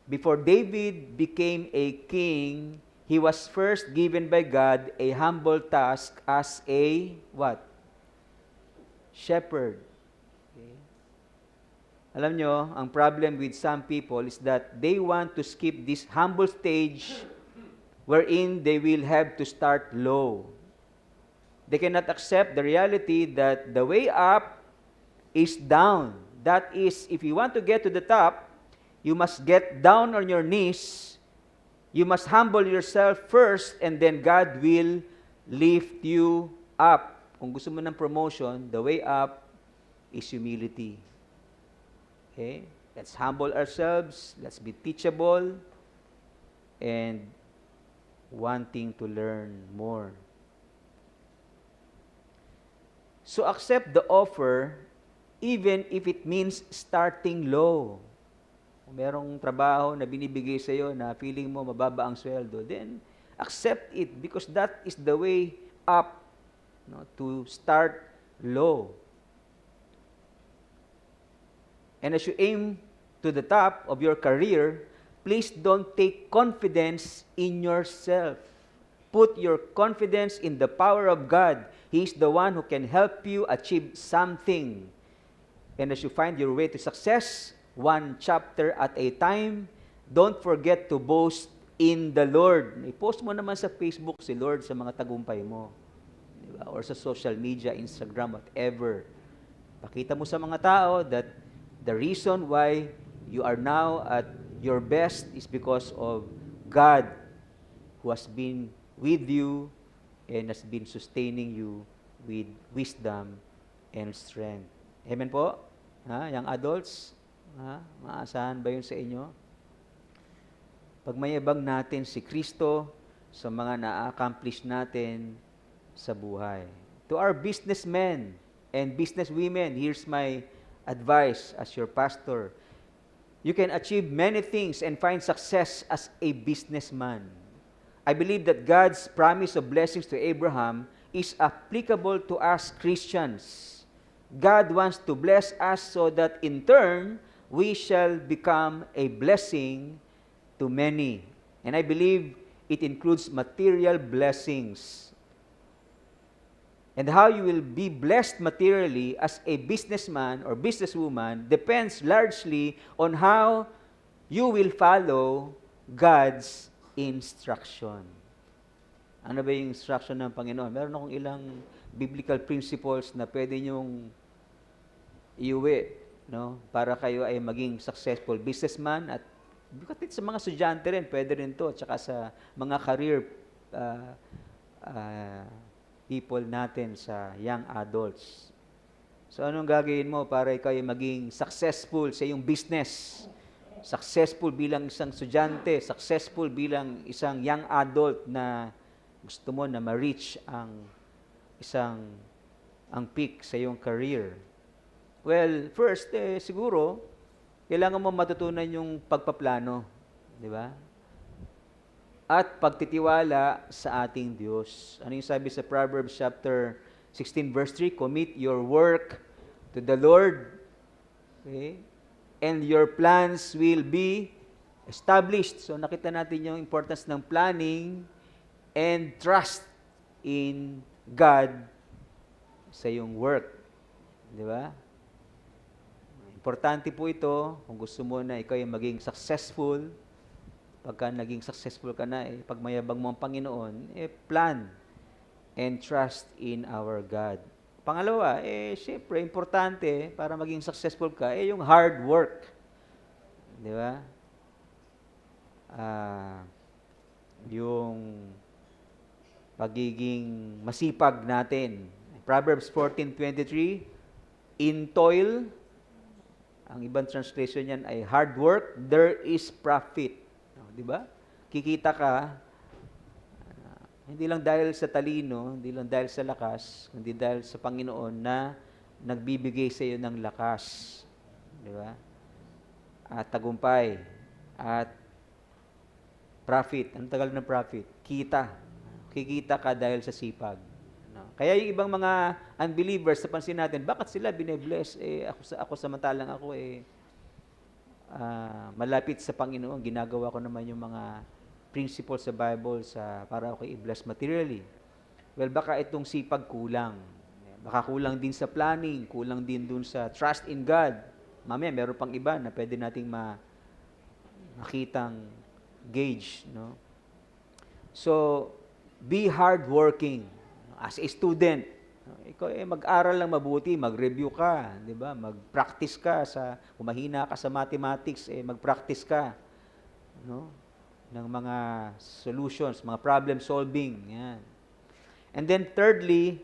Speaker 3: Before David became a king, he was first given by God a humble task as a what? Shepherd. Alam nyo, ang problem with some people is that they want to skip this humble stage wherein they will have to start low. They cannot accept the reality that the way up is down. That is, if you want to get to the top, you must get down on your knees. You must humble yourself first, and then God will lift you up. Kung gusto mo ng promotion, the way up is humility. Okay? Let's humble ourselves. Let's be teachable and wanting to learn more. So accept the offer even if it means starting low. Kung merong trabaho na binibigay sa iyo na feeling mo mababa ang sweldo, then accept it because that is the way up, no, to start low. And as you aim to the top of your career, please don't take confidence in yourself. Put your confidence in the power of God. He is the one who can help you achieve something. And as you find your way to success, one chapter at a time, don't forget to boast in the Lord. I-post mo naman sa Facebook si Lord sa mga tagumpay mo. Diba? Or sa social media, Instagram, whatever. Pakita mo sa mga tao that the reason why you are now at your best is because of God who has been with you and has been sustaining you with wisdom and strength. Amen po? Ha? Young adults? Ha? Maasahan ba yun sa inyo? Pagmayabang natin si Kristo sa mga na-accomplish natin sa buhay. To our businessmen and businesswomen, here's my advice as your pastor. You can achieve many things and find success as a businessman. I believe that God's promise of blessings to Abraham is applicable to us Christians. God wants to bless us so that in turn, we shall become a blessing to many. And I believe it includes material blessings. And how you will be blessed materially as a businessman or businesswoman depends largely on how you will follow God's instruction. Ano ba yung instruction ng Panginoon? Meron akong ilang biblical principles na pwede nyong iuwi, no? Para kayo ay maging successful businessman at kahit sa mga estudyante rin, pwede rin to, at saka sa mga career people natin sa young adults. So anong gagawin mo para ikaw ay maging successful sa iyong business? Successful bilang isang estudyante, successful bilang isang young adult na gusto mo na ma-reach ang peak sa iyong career. Well, first, siguro, kailangan mo matutunan yung pagpaplano, di ba? At pagtitiwala sa ating Diyos. Ano yung sabi sa Proverbs chapter 16 verse 3? Commit your work to the Lord, okay? And your plans will be established. So nakita natin yung importance ng planning and trust in God sa iyong work. Di ba? Importante po ito kung gusto mo na ikaw ay maging successful. Pagka naging successful ka na, pagmayabang mo ang Panginoon, plan and trust in our God. Pangalawa, syempre, importante para maging successful ka, yung hard work. Di ba? Yung pagiging masipag natin. Proverbs 14:23, in toil, ang ibang translation niyan ay hard work, there is profit. Di ba? Kikita ka, hindi lang dahil sa talino, hindi lang dahil sa lakas, kundi dahil sa Panginoon na nagbibigay sa iyo ng lakas. Di ba? At tagumpay. At profit. Anong tagal ng profit? Kita. Kikita ka dahil sa sipag. Kaya yung ibang mga unbelievers, napansin natin, bakit sila bine-bless? Ako samantalang ako malapit sa Panginoon, ginagawa ko naman yung mga principles sa Bible para ako i-bless materially. Well, baka itong sipag kulang. Baka kulang din sa planning, kulang din dun sa trust in God. Mamaya, meron pang iba na pwede nating makitang gauge. No? So, be hardworking. As a student, ikaw mag-aral lang mabuti, mag-review ka, di ba? Mag-practice ka kung mahina ka sa mathematics, mag-practice ka, no? Ng mga solutions, mga problem solving, yan. And then thirdly,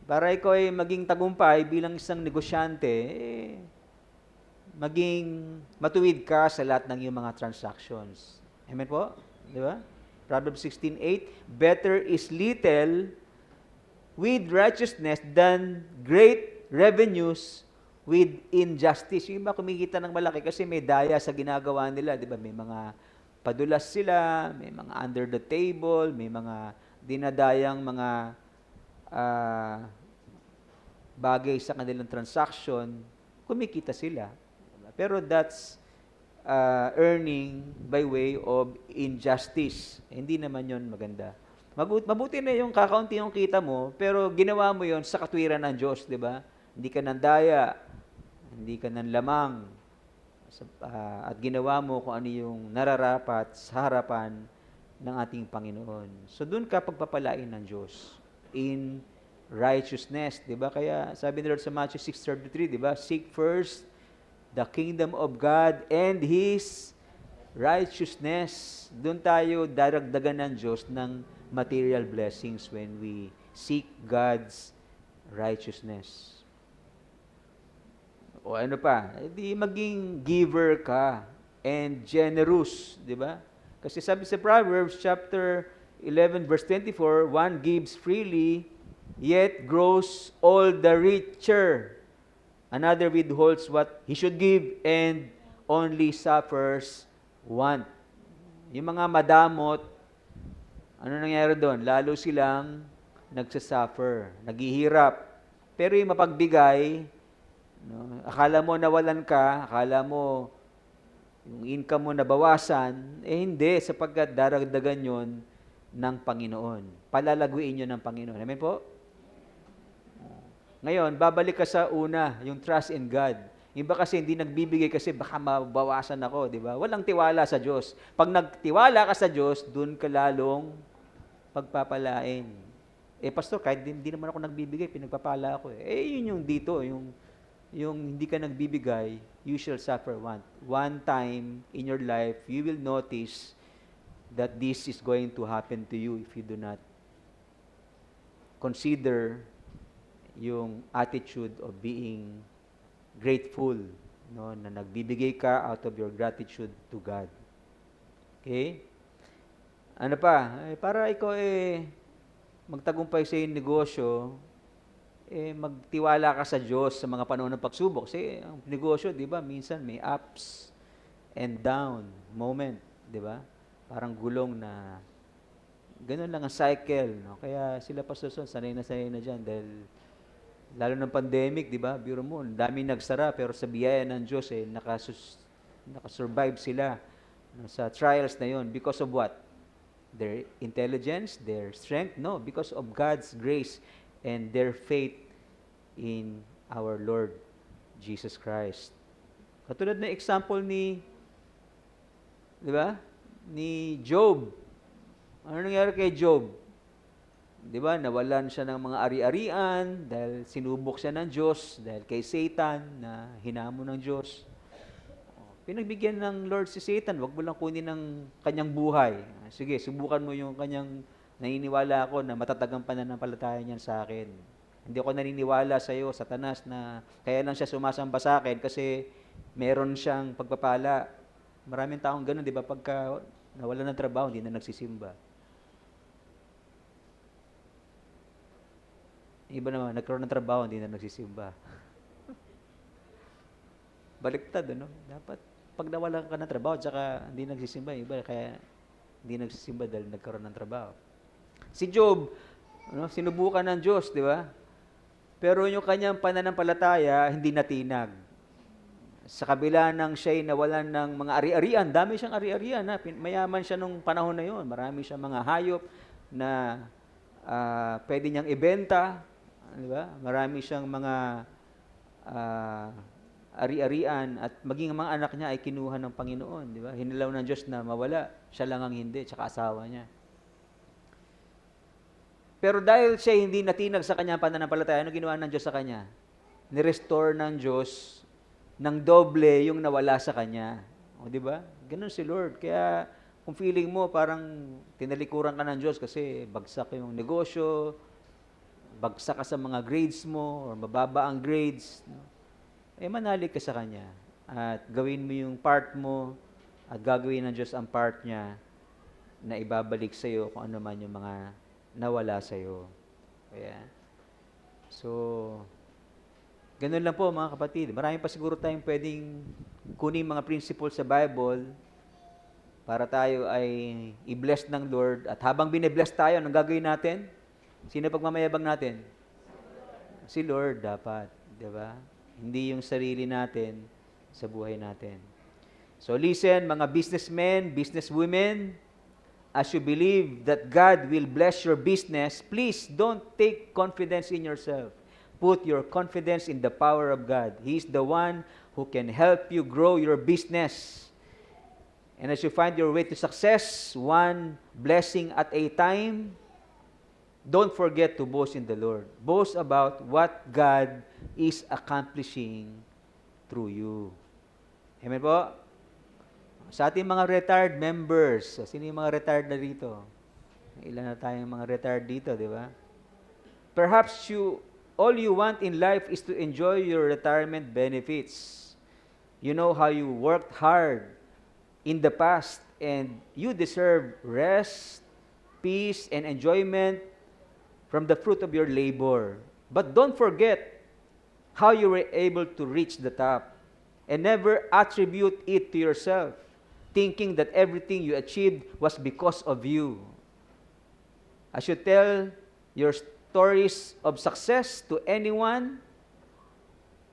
Speaker 3: para ikaw ay maging tagumpay bilang isang negosyante, maging matuwid ka sa lahat ng iyong mga transactions. Amen po? Di ba? Proverbs 16:8, better is little with righteousness than great revenues with injustice. Yung iba kumikita ng malaki kasi may daya sa ginagawa nila, di ba? May mga padulas sila, may mga under the table, may mga dinadayang mga bagay sa kanilang transaction, kumikita sila. Pero that's earning by way of injustice. Hindi naman yon maganda. Mabuti na yung kakaunti yung kita mo, pero ginawa mo yon sa katwiran ng Diyos, di ba? Hindi ka nandaya, hindi ka nanlamang, at ginawa mo kung ano yung nararapat sa harapan ng ating Panginoon. So doon ka pagpapalain ng Diyos in righteousness, di ba? Kaya sabi ni Lord sa Matthew 6:33, di ba? Seek first the kingdom of God and His righteousness. Doon tayo daragdagan ng Diyos ng material blessings when we seek God's righteousness. O ano pa, di maging giver ka and generous, di ba? Kasi sabi sa Proverbs chapter 11 verse 24, one gives freely, yet grows all the richer. Another withholds what he should give and only suffers want. Yung mga madamot, ano nangyayari doon? Lalo silang nagsasuffer, naghihirap. Pero yung mapagbigay, no, akala mo nawalan ka, akala mo yung income mo nabawasan, hindi, sapagkat daragdagan yon ng Panginoon. Palalaguin yun ng Panginoon. Amen po? Ngayon, babalik ka sa una, yung trust in God. Iba kasi hindi nagbibigay kasi baka mabawasan ako, di ba? Walang tiwala sa Diyos. Pag nagtiwala ka sa Diyos, dun ka lalong pagpapalain. Pastor, kahit hindi naman ako nagbibigay, pinagpapala ako eh. Yun yung dito, yung hindi ka nagbibigay, you shall suffer want. One time in your life, you will notice that this is going to happen to you if you do not consider yung attitude of being grateful, no, na nagbibigay ka out of your gratitude to God. Okay? Ano pa? Para ikaw magtagumpay sa iyong negosyo, magtiwala ka sa Diyos sa mga panahon ng pagsubok. Kasi ang negosyo, di ba, minsan may ups and down moment, di ba? Parang gulong na ganun lang ang cycle, no? Kaya sila Pastor Son, sanay na dyan dahil lalo ng pandemic, di ba? Biro mo, dami nagsara pero sa biyaya ng Diyos nakasurvive sila, no, sa trials na yon. Because of what? Their intelligence, their strength? No, because of God's grace and their faith in our Lord Jesus Christ. Katulad ng example ni, di ba? Ni Job. Ano nangyari kay Job? Di ba? Nawalan siya ng mga ari-arian dahil sinubok siya ng Diyos, dahil kay Satan na hinamo ng Diyos. Pinagbigyan ng Lord si Satan, wag mo lang kunin ng kanyang buhay. Sige, subukan mo yung kanyang, naniniwala ako na matatagang pananampalataya niyan sa akin. Hindi ako naniniwala sa iyo, Satanas, na kaya lang siya sumasamba sa akin kasi meron siyang pagpapala. Maraming taong ganun, di ba? Pagka nawalan ng trabaho, hindi na nagsisimba. Iba naman, nagkaroon ng trabaho, hindi na nagsisimba. Baliktad, ano? Dapat, pag nawalan ka ng trabaho, tsaka hindi nagsisimba, iba, kaya hindi nagsisimba dahil nagkaroon ng trabaho. Si Job, sinubukan ng Diyos, di ba? Pero yung kanyang pananampalataya, hindi natinag. Sa kabila ng siya'y nawalan ng mga ari-arian, dami siyang ari-arian, mayaman siya nung panahon na yon. Marami siyang mga hayop na pwede niyang ibenta, di ba? Marami siyang mga ari-arian at maging ang mga anak niya ay kinuha ng Panginoon, di ba? Hinilaw ng Diyos na mawala, siya lang ang hindi, tsaka asawa niya. Pero dahil siya hindi natinag sa kanyang pananampalataya, ano ginawa ng Diyos sa kanya? Ni-restore ng Diyos ng doble yung nawala sa kanya. O, di ba? Ganun si Lord. Kaya kung feeling mo parang tinalikuran ka ng Diyos kasi bagsak yung negosyo, bagsak ka sa mga grades mo, or mababa ang grades, manalig ka sa Kanya. At gawin mo yung part mo, at gagawin ng Diyos ang part niya na ibabalik sa iyo kung ano man yung mga nawala sa iyo. Kaya, so, ganun lang po mga kapatid. Marami pa siguro tayong pwedeng kunin mga principles sa Bible para tayo ay i-bless ng Lord. At habang bine-bless tayo, anong gagawin natin? Sino pagmamayabang natin? Si Lord dapat, di ba? Hindi yung sarili natin sa buhay natin. So listen, mga businessmen, businesswomen, as you believe that God will bless your business, please don't take confidence in yourself. Put your confidence in the power of God. He's the one who can help you grow your business. And as you find your way to success, one blessing at a time, don't forget to boast in the Lord. Boast about what God is accomplishing through you. Amen po? Sa ating mga retired members, sino yung mga retired na dito? Ilan na tayong mga retired dito, di ba? Perhaps all you want in life is to enjoy your retirement benefits. You know how you worked hard in the past and you deserve rest, peace, and enjoyment from the fruit of your labor. But don't forget how you were able to reach the top, and never attribute it to yourself, thinking that everything you achieved was because of you. As you tell your stories of success to anyone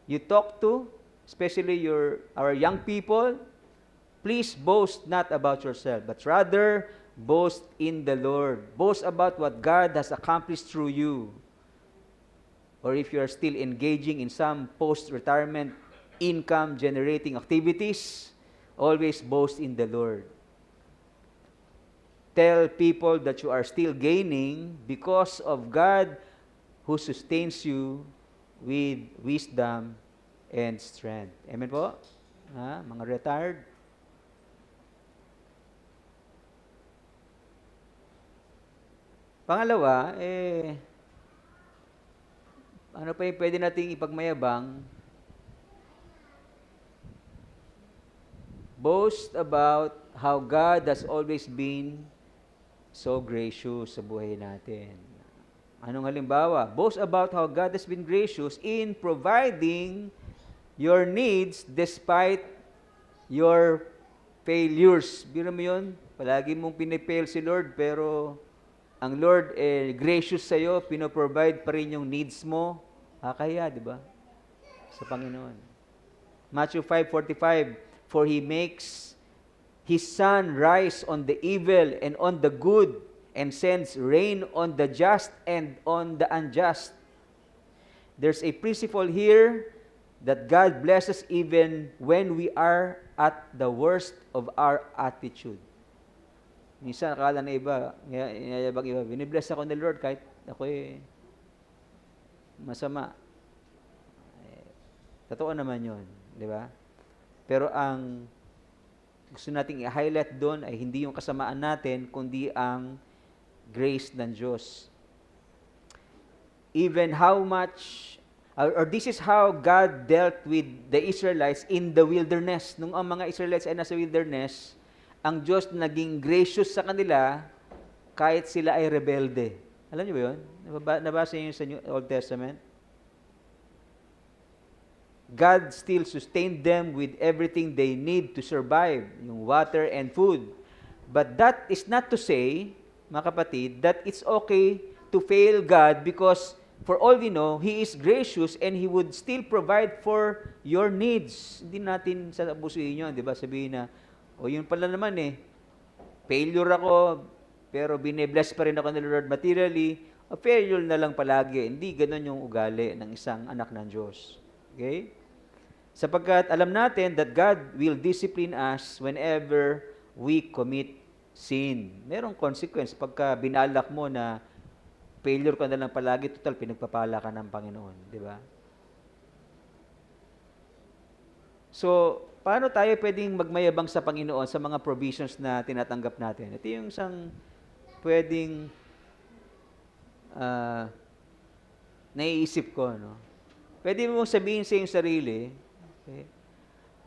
Speaker 3: you talk to, especially our young people, please boast not about yourself, but rather boast in the Lord. Boast about what God has accomplished through you. Or if you are still engaging in some post-retirement income-generating activities, always boast in the Lord. Tell people that you are still gaining because of God who sustains you with wisdom and strength. Amen po? Mga retired. Pangalawa, ano pa yung pwede nating ipagmayabang? Boast about how God has always been so gracious sa buhay natin. Anong halimbawa? Boast about how God has been gracious in providing your needs despite your failures. Biro mo yun? Palagi mong pinipail si Lord, pero ang Lord gracious sa'yo, pinoprovide pa rin yung needs mo. Kaya, di ba? Sa Panginoon. Matthew 5:45, for He makes His sun rise on the evil and on the good, and sends rain on the just and on the unjust. There's a principle here that God blesses even when we are at the worst of our attitude. Minsan, akala na iba, inayabang iba, binibless ako ng Lord kahit ako masama. Totoo naman yun, di ba? Pero ang gusto nating i-highlight doon ay hindi yung kasamaan natin, kundi ang grace ng Diyos. Even how much, or this is how God dealt with the Israelites in the wilderness. Nung ang mga Israelites ay nasa wilderness, ang Diyos naging gracious sa kanila kahit sila ay rebelde. Alam niyo ba yun? Nabasa niyo sa Old Testament? God still sustained them with everything they need to survive, yung water and food. But that is not to say, mga kapatid, that it's okay to fail God because for all we know, He is gracious and He would still provide for your needs. Hindi natin sasabusuin yun, di ba? Sabihin na, yun pala naman failure ako, pero bine-bless pa rin ako ng Lord materially, failure na lang palagi. Hindi ganun yung ugali ng isang anak ng Diyos. Okay? Sapagkat alam natin that God will discipline us whenever we commit sin. Merong consequence pagka binalak mo na failure ka na lang palagi, total pinagpapala ka ng Panginoon, di ba? So, paano tayo pwedeng magmayabang sa Panginoon sa mga provisions na tinatanggap natin? Ito yung isang pwedeng naiisip ko, no? Pwede mo sabihin sa iyong sarili, okay,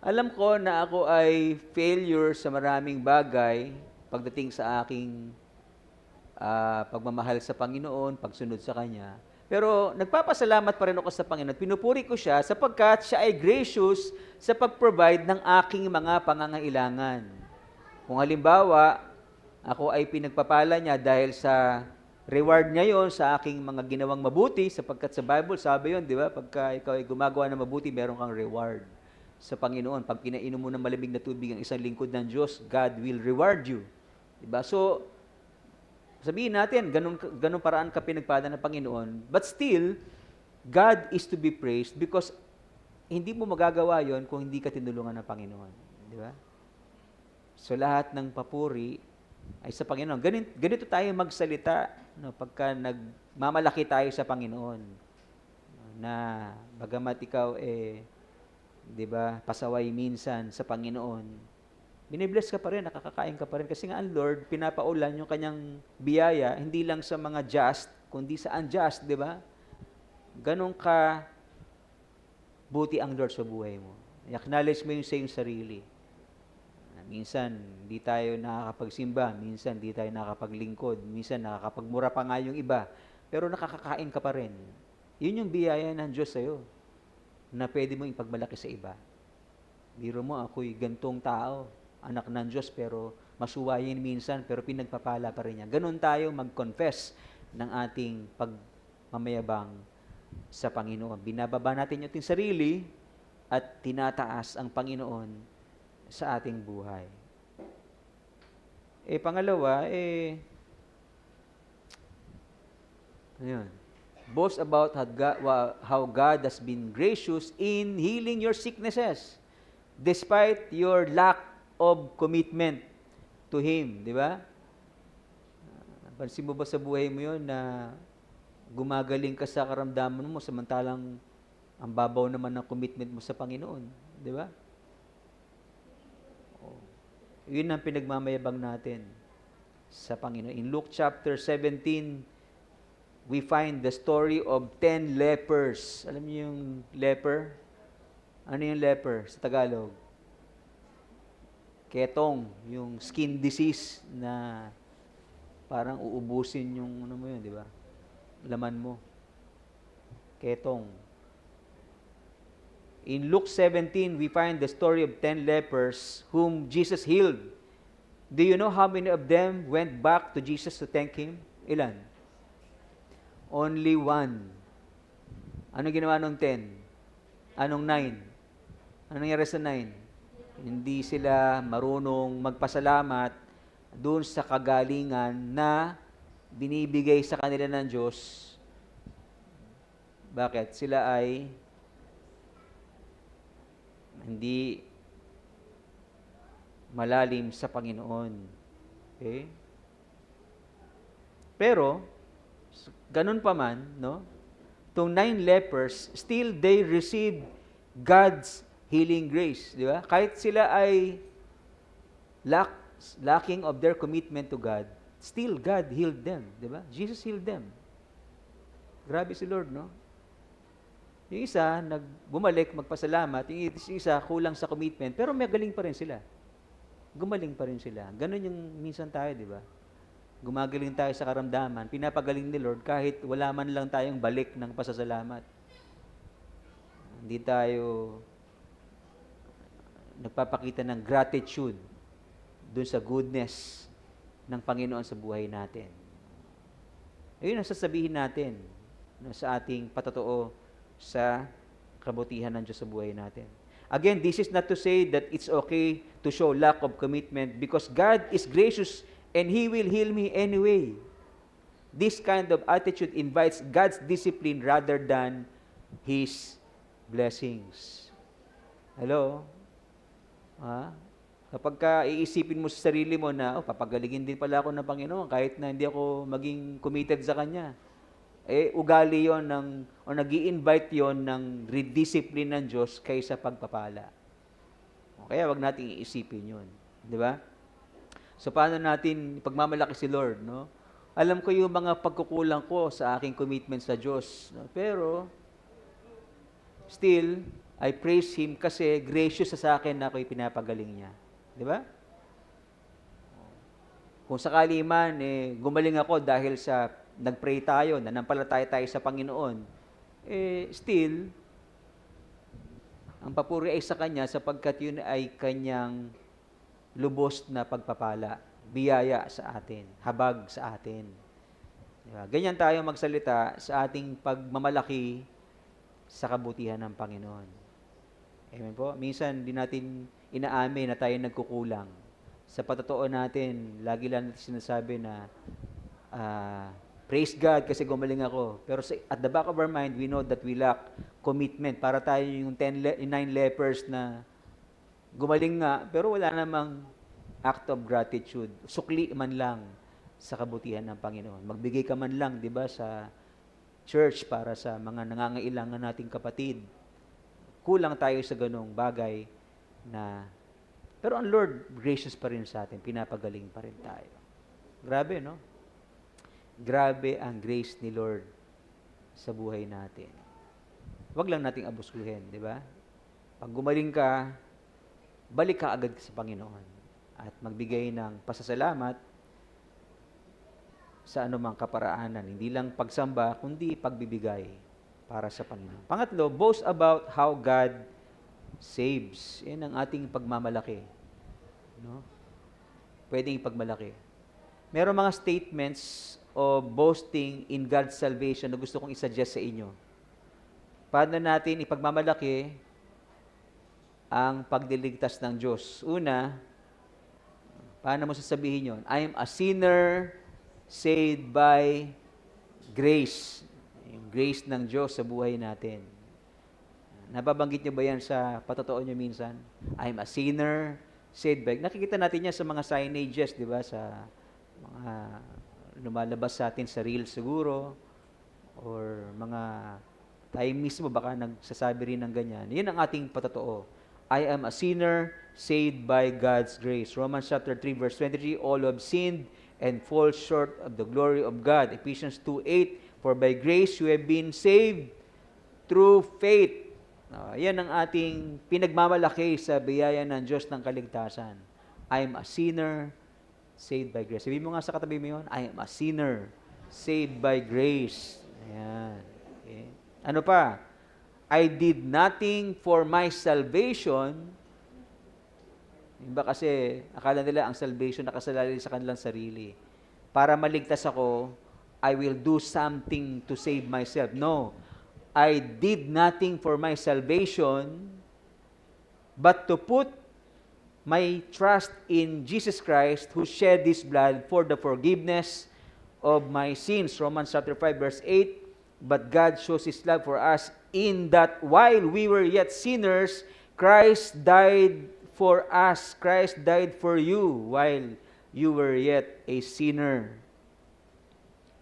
Speaker 3: alam ko na ako ay failure sa maraming bagay pagdating sa aking pagmamahal sa Panginoon, pagsunod sa Kanya. Pero nagpapasalamat pa rin ako sa Panginoon. Pinupuri ko siya sapagkat siya ay gracious sa pag-provide ng aking mga pangangailangan. Kung halimbawa, ako ay pinagpapala niya dahil sa reward niya yon sa aking mga ginawang mabuti, sapagkat sa Bible, sabi yon, di ba? Pagka ikaw ay gumagawa ng mabuti, meron kang reward sa Panginoon. Pag pinainom mo ng malamig na tubig ang isang lingkod ng Diyos, God will reward you. Di ba? So, sabihin natin, ganun paraan ka pinagpala ng Panginoon, but still, God is to be praised because hindi mo magagawa yon kung hindi ka tinulungan ng Panginoon. Di ba? So, lahat ng papuri ay sa Panginoon. Ganito tayo magsalita, no, pagka nagmamalaki tayo sa Panginoon. Na bagamat ikaw di ba, pasaway minsan sa Panginoon, binibless ka pa rin, nakakakain ka pa rin. Kasi nga ang Lord, pinapaulan yung kanyang biyaya, hindi lang sa mga just, kundi sa unjust, di ba? Ganon ka buti ang Lord sa buhay mo. I-acknowledge mo yung sa iyong sarili. Minsan, di tayo nakakapagsimba. Minsan, di tayo nakakapaglingkod. Minsan, nakakapagmura pa nga yung iba. Pero nakakakain ka pa rin. Yun yung biyaya ng Diyos sa'yo na pwede mo ipagmalaki sa iba. Biro mo, ako'y gantong tao, anak ng Diyos, pero masuwayin minsan, pero pinagpapala pa rin niya. Ganon tayo mag-confess ng ating pagmamayabang sa Panginoon. Binababa natin yung ating sarili at tinataas ang Panginoon sa ating buhay. Pangalawa, ayun, boast about how God has been gracious in healing your sicknesses despite your lack of commitment to Him. Di ba? Pansin mo ba sa buhay mo yun na gumagaling ka sa karamdaman mo samantalang ang babaw naman ng commitment mo sa Panginoon? Di ba? Yun ang pinagmamayabang natin sa Panginoon. In Luke chapter 17, we find the story of 10 lepers. Alam niyo yung leper? Ano yung leper sa Tagalog? Ketong, yung skin disease na parang uubusin yung ano mo yun, di ba? Laman mo. Ketong. In Luke 17, we find the story of 10 lepers whom Jesus healed. Do you know how many of them went back to Jesus to thank Him? Ilan? Only one. Ano ginawa nung 10? Anong 9? Anong nangyari sa 9? Hindi sila marunong magpasalamat doon sa kagalingan na binibigay sa kanila ng Diyos. Bakit? Sila ay hindi malalim sa Panginoon. Okay? Pero, ganun pa man, no? Itong 9 lepers, still they received God's healing grace. Di ba? Kahit sila ay lacking of their commitment to God, still God healed them. Di ba? Jesus healed them. Grabe si Lord, no? Yung isa, bumalik, magpasalamat. Yung isa, kulang sa commitment. Pero may galing pa rin sila. Gumaling pa rin sila. Ganon yung minsan tayo, di ba? Gumagaling tayo sa karamdaman. Pinapagaling ni Lord kahit wala man lang tayong balik ng pasasalamat. Hindi tayo nagpapakita ng gratitude dun sa goodness ng Panginoon sa buhay natin. Ayun ang sasabihin natin sa ating patotoo sa kabutihan ng Diyos sa buhay natin. Again, this is not to say that it's okay to show lack of commitment because God is gracious and He will heal me anyway. This kind of attitude invites God's discipline rather than His blessings. Hello? Kapag ka iisipin mo sa sarili mo na, papagalingin din pala ako ng Panginoon kahit na hindi ako maging committed sa Kanya. Ugali yon o nag-i-invite yon ng rediscipline ng Diyos kaysa pagpapala. Kaya wag nating iisipin yun. Di ba? So, paano natin pagmamalaki si Lord, no? Alam ko yung mga pagkukulang ko sa aking commitment sa Diyos. No? Pero, still, I praise Him kasi gracious sa akin na ako'y pinapagaling niya. Di ba? Kung sakali man, gumaling ako dahil sa nag-pray tayo, nanampalataya tayo sa Panginoon, still, ang papuri ay sa Kanya sapagkat yun ay Kanyang lubos na pagpapala, biyaya sa atin, habag sa atin. Diba? Ganyan tayo magsalita sa ating pagmamalaki sa kabutihan ng Panginoon. Amen po? Minsan, di natin inaamin na tayo nagkukulang. Sa patotoo natin, lagi lang natin sinasabi na praise God kasi gumaling ako. Pero at the back of our mind, we know that we lack commitment. Para tayo yung 9 lepers na gumaling nga, pero wala namang act of gratitude. Sukli man lang sa kabutihan ng Panginoon. Magbigay ka man lang, di ba, sa church para sa mga nangangailangan nating kapatid. Kulang tayo sa ganong bagay na, pero ang Lord, gracious pa rin sa atin. Pinapagaling pa rin tayo. Grabe, no? Grabe ang grace ni Lord sa buhay natin. Huwag lang nating abuskuhin, di ba? Pag gumaling ka, balik ka agad sa Panginoon. at magbigay ng pasasalamat sa anumang kaparaanan. Hindi lang pagsamba, kundi pagbibigay para sa Panginoon. Pangatlo, boast about how God saves. Yan ang ating pagmamalaki. No? Pwedeng ipagmalaki. Meron mga statements of boasting in God's salvation na gusto kong isuggest sa inyo. Paano natin ipagmamalaki ang pagdiligtas ng Diyos? Una, paano mo sasabihin yon? I am a sinner saved by grace. Yung grace ng Diyos sa buhay natin. Nababanggit niyo ba yan sa patotoo niyo minsan? I am a sinner saved by... Nakikita natin yan sa mga signages, di ba? Sa mga lumalabas sa atin sa reels siguro, or mga tayo mismo baka nagsasabi rin ng ganyan. Yan ang ating patotoo. I am a sinner saved by God's grace. Romans chapter 3 verse 23, all have sinned and fall short of the glory of God. Ephesians 2:8, for by grace you have been saved through faith. Yan ang ating pinagmamalaki sa biyaya ng Diyos ng kaligtasan. I am a sinner saved by grace. Sabihin mo nga sa katabi mo yun, I am a sinner saved by grace. Ayan. Okay. Ano pa? I did nothing for my salvation. Iba kasi, akala nila ang salvation nakasalalay sa kanilang sarili. Para maligtas ako, I will do something to save myself. No. I did nothing for my salvation, but to put my trust in Jesus Christ, who shed His blood for the forgiveness of my sins. Romans chapter 5, verse 8, but God shows His love for us in that while we were yet sinners, Christ died for us. Christ died for you while you were yet a sinner.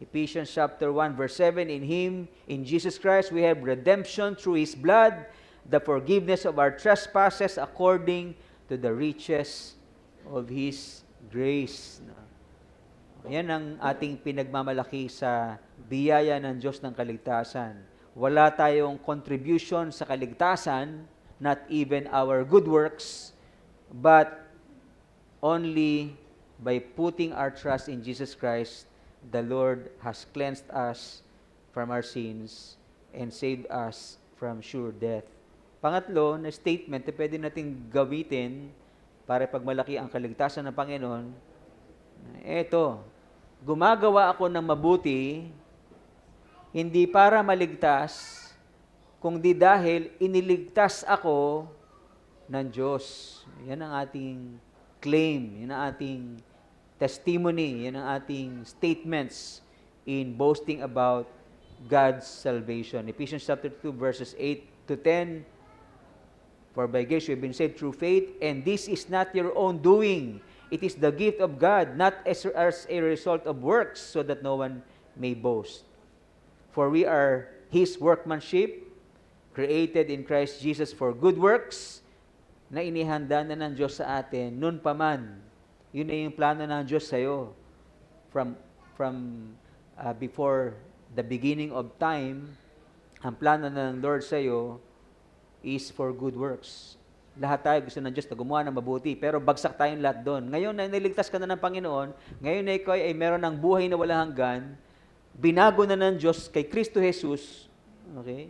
Speaker 3: Ephesians chapter 1, verse 7, in Him, in Jesus Christ, we have redemption through His blood, the forgiveness of our trespasses according to the riches of His grace. Yan ang ating pinagmamalaki sa biyaya ng Diyos ng kaligtasan. Wala tayong contribution sa kaligtasan, not even our good works, but only by putting our trust in Jesus Christ, the Lord has cleansed us from our sins and saved us from sure death. Pangatlo, na statement na pwede nating gamitin para pagmalaki ang kaligtasan ng Panginoon, eto, gumagawa ako ng mabuti, hindi para maligtas, kundi dahil iniligtas ako ng Diyos. Yan ang ating claim, yan ang ating testimony, yan ang ating statements in boasting about God's salvation. Ephesians chapter 2, verses 8 to 10, for by grace you have been saved through faith, and this is not your own doing. It is the gift of God, not as a result of works, so that no one may boast. For we are His workmanship, created in Christ Jesus for good works, na inihanda na ng Diyos sa atin, noon pa man. Yun na yung plano ng Diyos sa'yo. From before the beginning of time, ang plano ng Lord sa'yo is for good works. Lahat tayo gusto ng Diyos na gumawa ng mabuti, pero bagsak tayong lahat doon. Ngayon na niligtas ka na ng Panginoon, ngayon na ikaw ay meron ng buhay na walang hanggan, binago na ng Diyos kay Kristo Jesus, okay?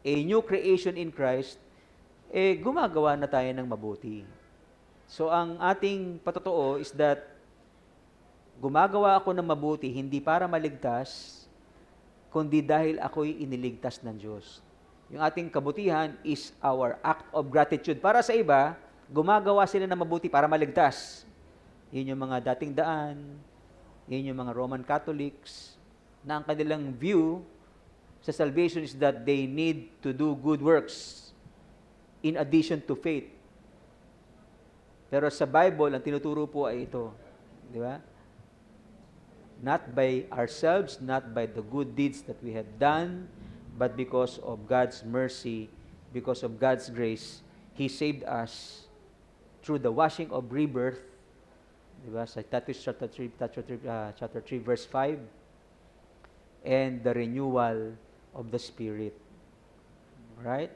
Speaker 3: A new creation in Christ, gumagawa na tayo ng mabuti. So, ang ating patotoo is that gumagawa ako ng mabuti hindi para maligtas, kundi dahil ako'y iniligtas ng Diyos. Yung ating kabutihan is our act of gratitude. Para sa iba, gumagawa sila ng mabuti para maligtas. Yun yung mga dating daan, yun yung mga Roman Catholics, na ang kanilang view sa salvation is that they need to do good works in addition to faith. Pero sa Bible, ang tinuturo po ay ito. Di ba? Not by ourselves, not by the good deeds that we have done, but because of God's mercy, because of God's grace, He saved us through the washing of rebirth. Di ba? Sa Titus chapter 3, verse 5, and the renewal of the Spirit. Right?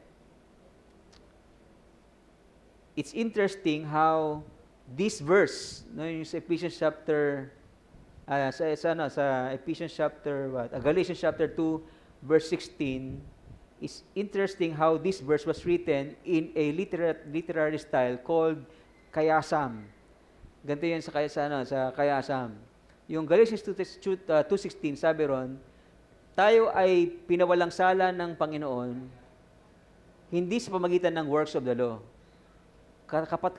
Speaker 3: It's interesting how this verse, no, yung sa Ephesians chapter sa Ephesians chapter Galatians chapter 2 verse 16, is interesting how this verse was written in a literary style called kayasam. Ganito yan sa kayasam. Yung Galatians 2:16, sabi ron, tayo ay pinawalang sala ng Panginoon hindi sa pamagitan ng works of the law.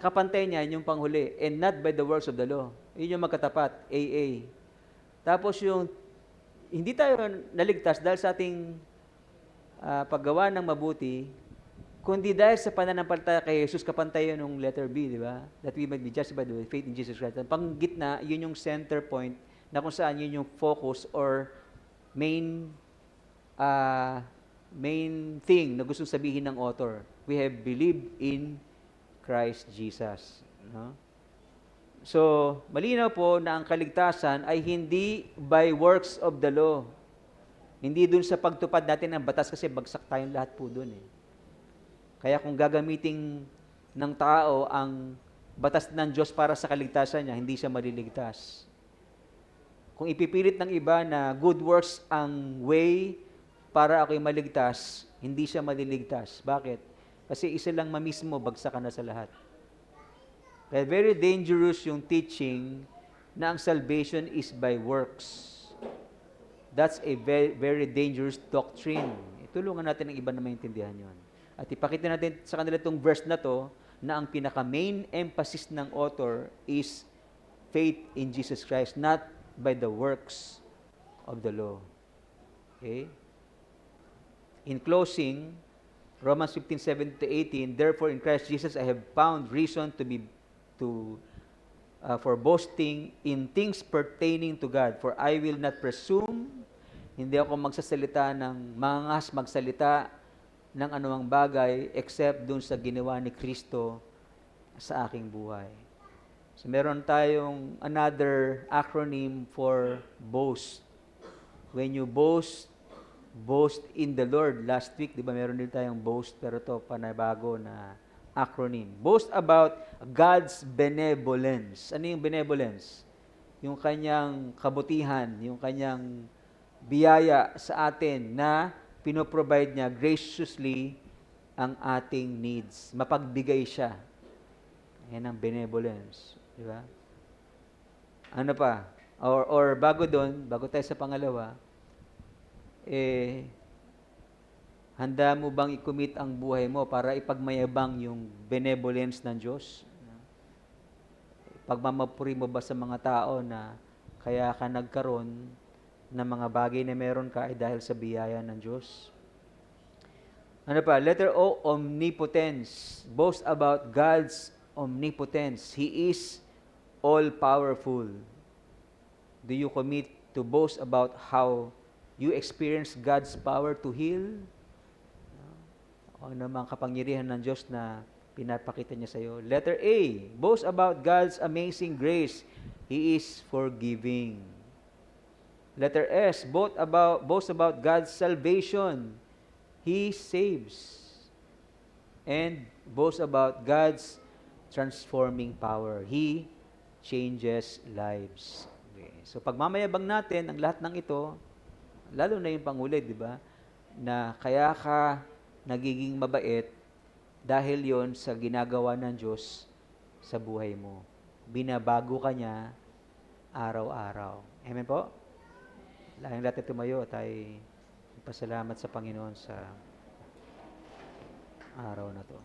Speaker 3: Kapantay niya yung panghuli, and not by the works of the law. Yun yung magkatapat, AA. Tapos yung, hindi tayo naligtas dahil sa ating paggawa ng mabuti, kundi dahil sa pananampalataya kay Jesus, kapantay yun yung letter B, di ba? That we might be justified by faith in Jesus Christ. Ang panggitna, yun yung center point na kung saan yun yung focus or main thing na gusto sabihin ng author. We have believed in Christ Jesus. No? So, malinaw po na ang kaligtasan ay hindi by works of the law. Hindi dun sa pagtupad natin ng batas kasi bagsak tayong lahat po dun eh. Kaya kung gagamitin ng tao ang batas ng Diyos para sa kaligtasan niya, hindi siya maliligtas. Kung ipipilit ng iba na good works ang way para ako'y maligtas, hindi siya maliligtas. Bakit? Kasi isa lang mamismo, bagsak ka na sa lahat. Kaya very dangerous yung teaching na ang salvation is by works. That's a very, very dangerous doctrine. Tulungan natin ang iba na maintindihan yon. At ipakita natin sa kanila itong verse na to na ang pinaka-main emphasis ng author is faith in Jesus Christ, not by the works of the law. Okay? In closing, Romans 15:17-18, therefore in Christ Jesus I have found reason for boasting in things pertaining to God. For I will not presume, hindi ako magsalita ng anumang bagay except dun sa ginawa ni Kristo sa aking buhay. So meron tayong another acronym for boast. When you boast in the Lord. Last week, di ba, meron din tayong boast, pero ito, panabago na acronym. Boast about God's benevolence. Ano yung benevolence? Yung kanyang kabutihan, yung kanyang biyaya sa atin na pinoprovide niya graciously ang ating needs. Mapagbigay siya. Yan ang benevolence. Di ba? Ano pa? Or bago doon, bago tayo sa pangalawa, handa mo bang i-commit ang buhay mo para ipagmayabang yung benevolence ng Diyos? Pagmamapuri mo ba sa mga tao na kaya ka nagkaroon ng mga bagay na meron ka ay dahil sa biyaya ng Diyos? Ano pa? Letter O, omnipotence. Boast about God's omnipotence. He is all-powerful. Do you commit to boast about how you experience God's power to heal? O namang kapangyarihan ng Diyos na pinapakita niya sa iyo. Letter A, boast about God's amazing grace. He is forgiving. Letter S, boast about God's salvation. He saves. And boast about God's transforming power. He changes lives. Okay. So pagmamayabang natin ang lahat ng ito, lalo na yung panghuli, di ba? Na kaya ka nagiging mabait dahil yon sa ginagawa ng Diyos sa buhay mo. Binabago ka niya araw-araw. Amen po? Lahing lahat tumayo at ay pasalamat sa Panginoon sa araw na to.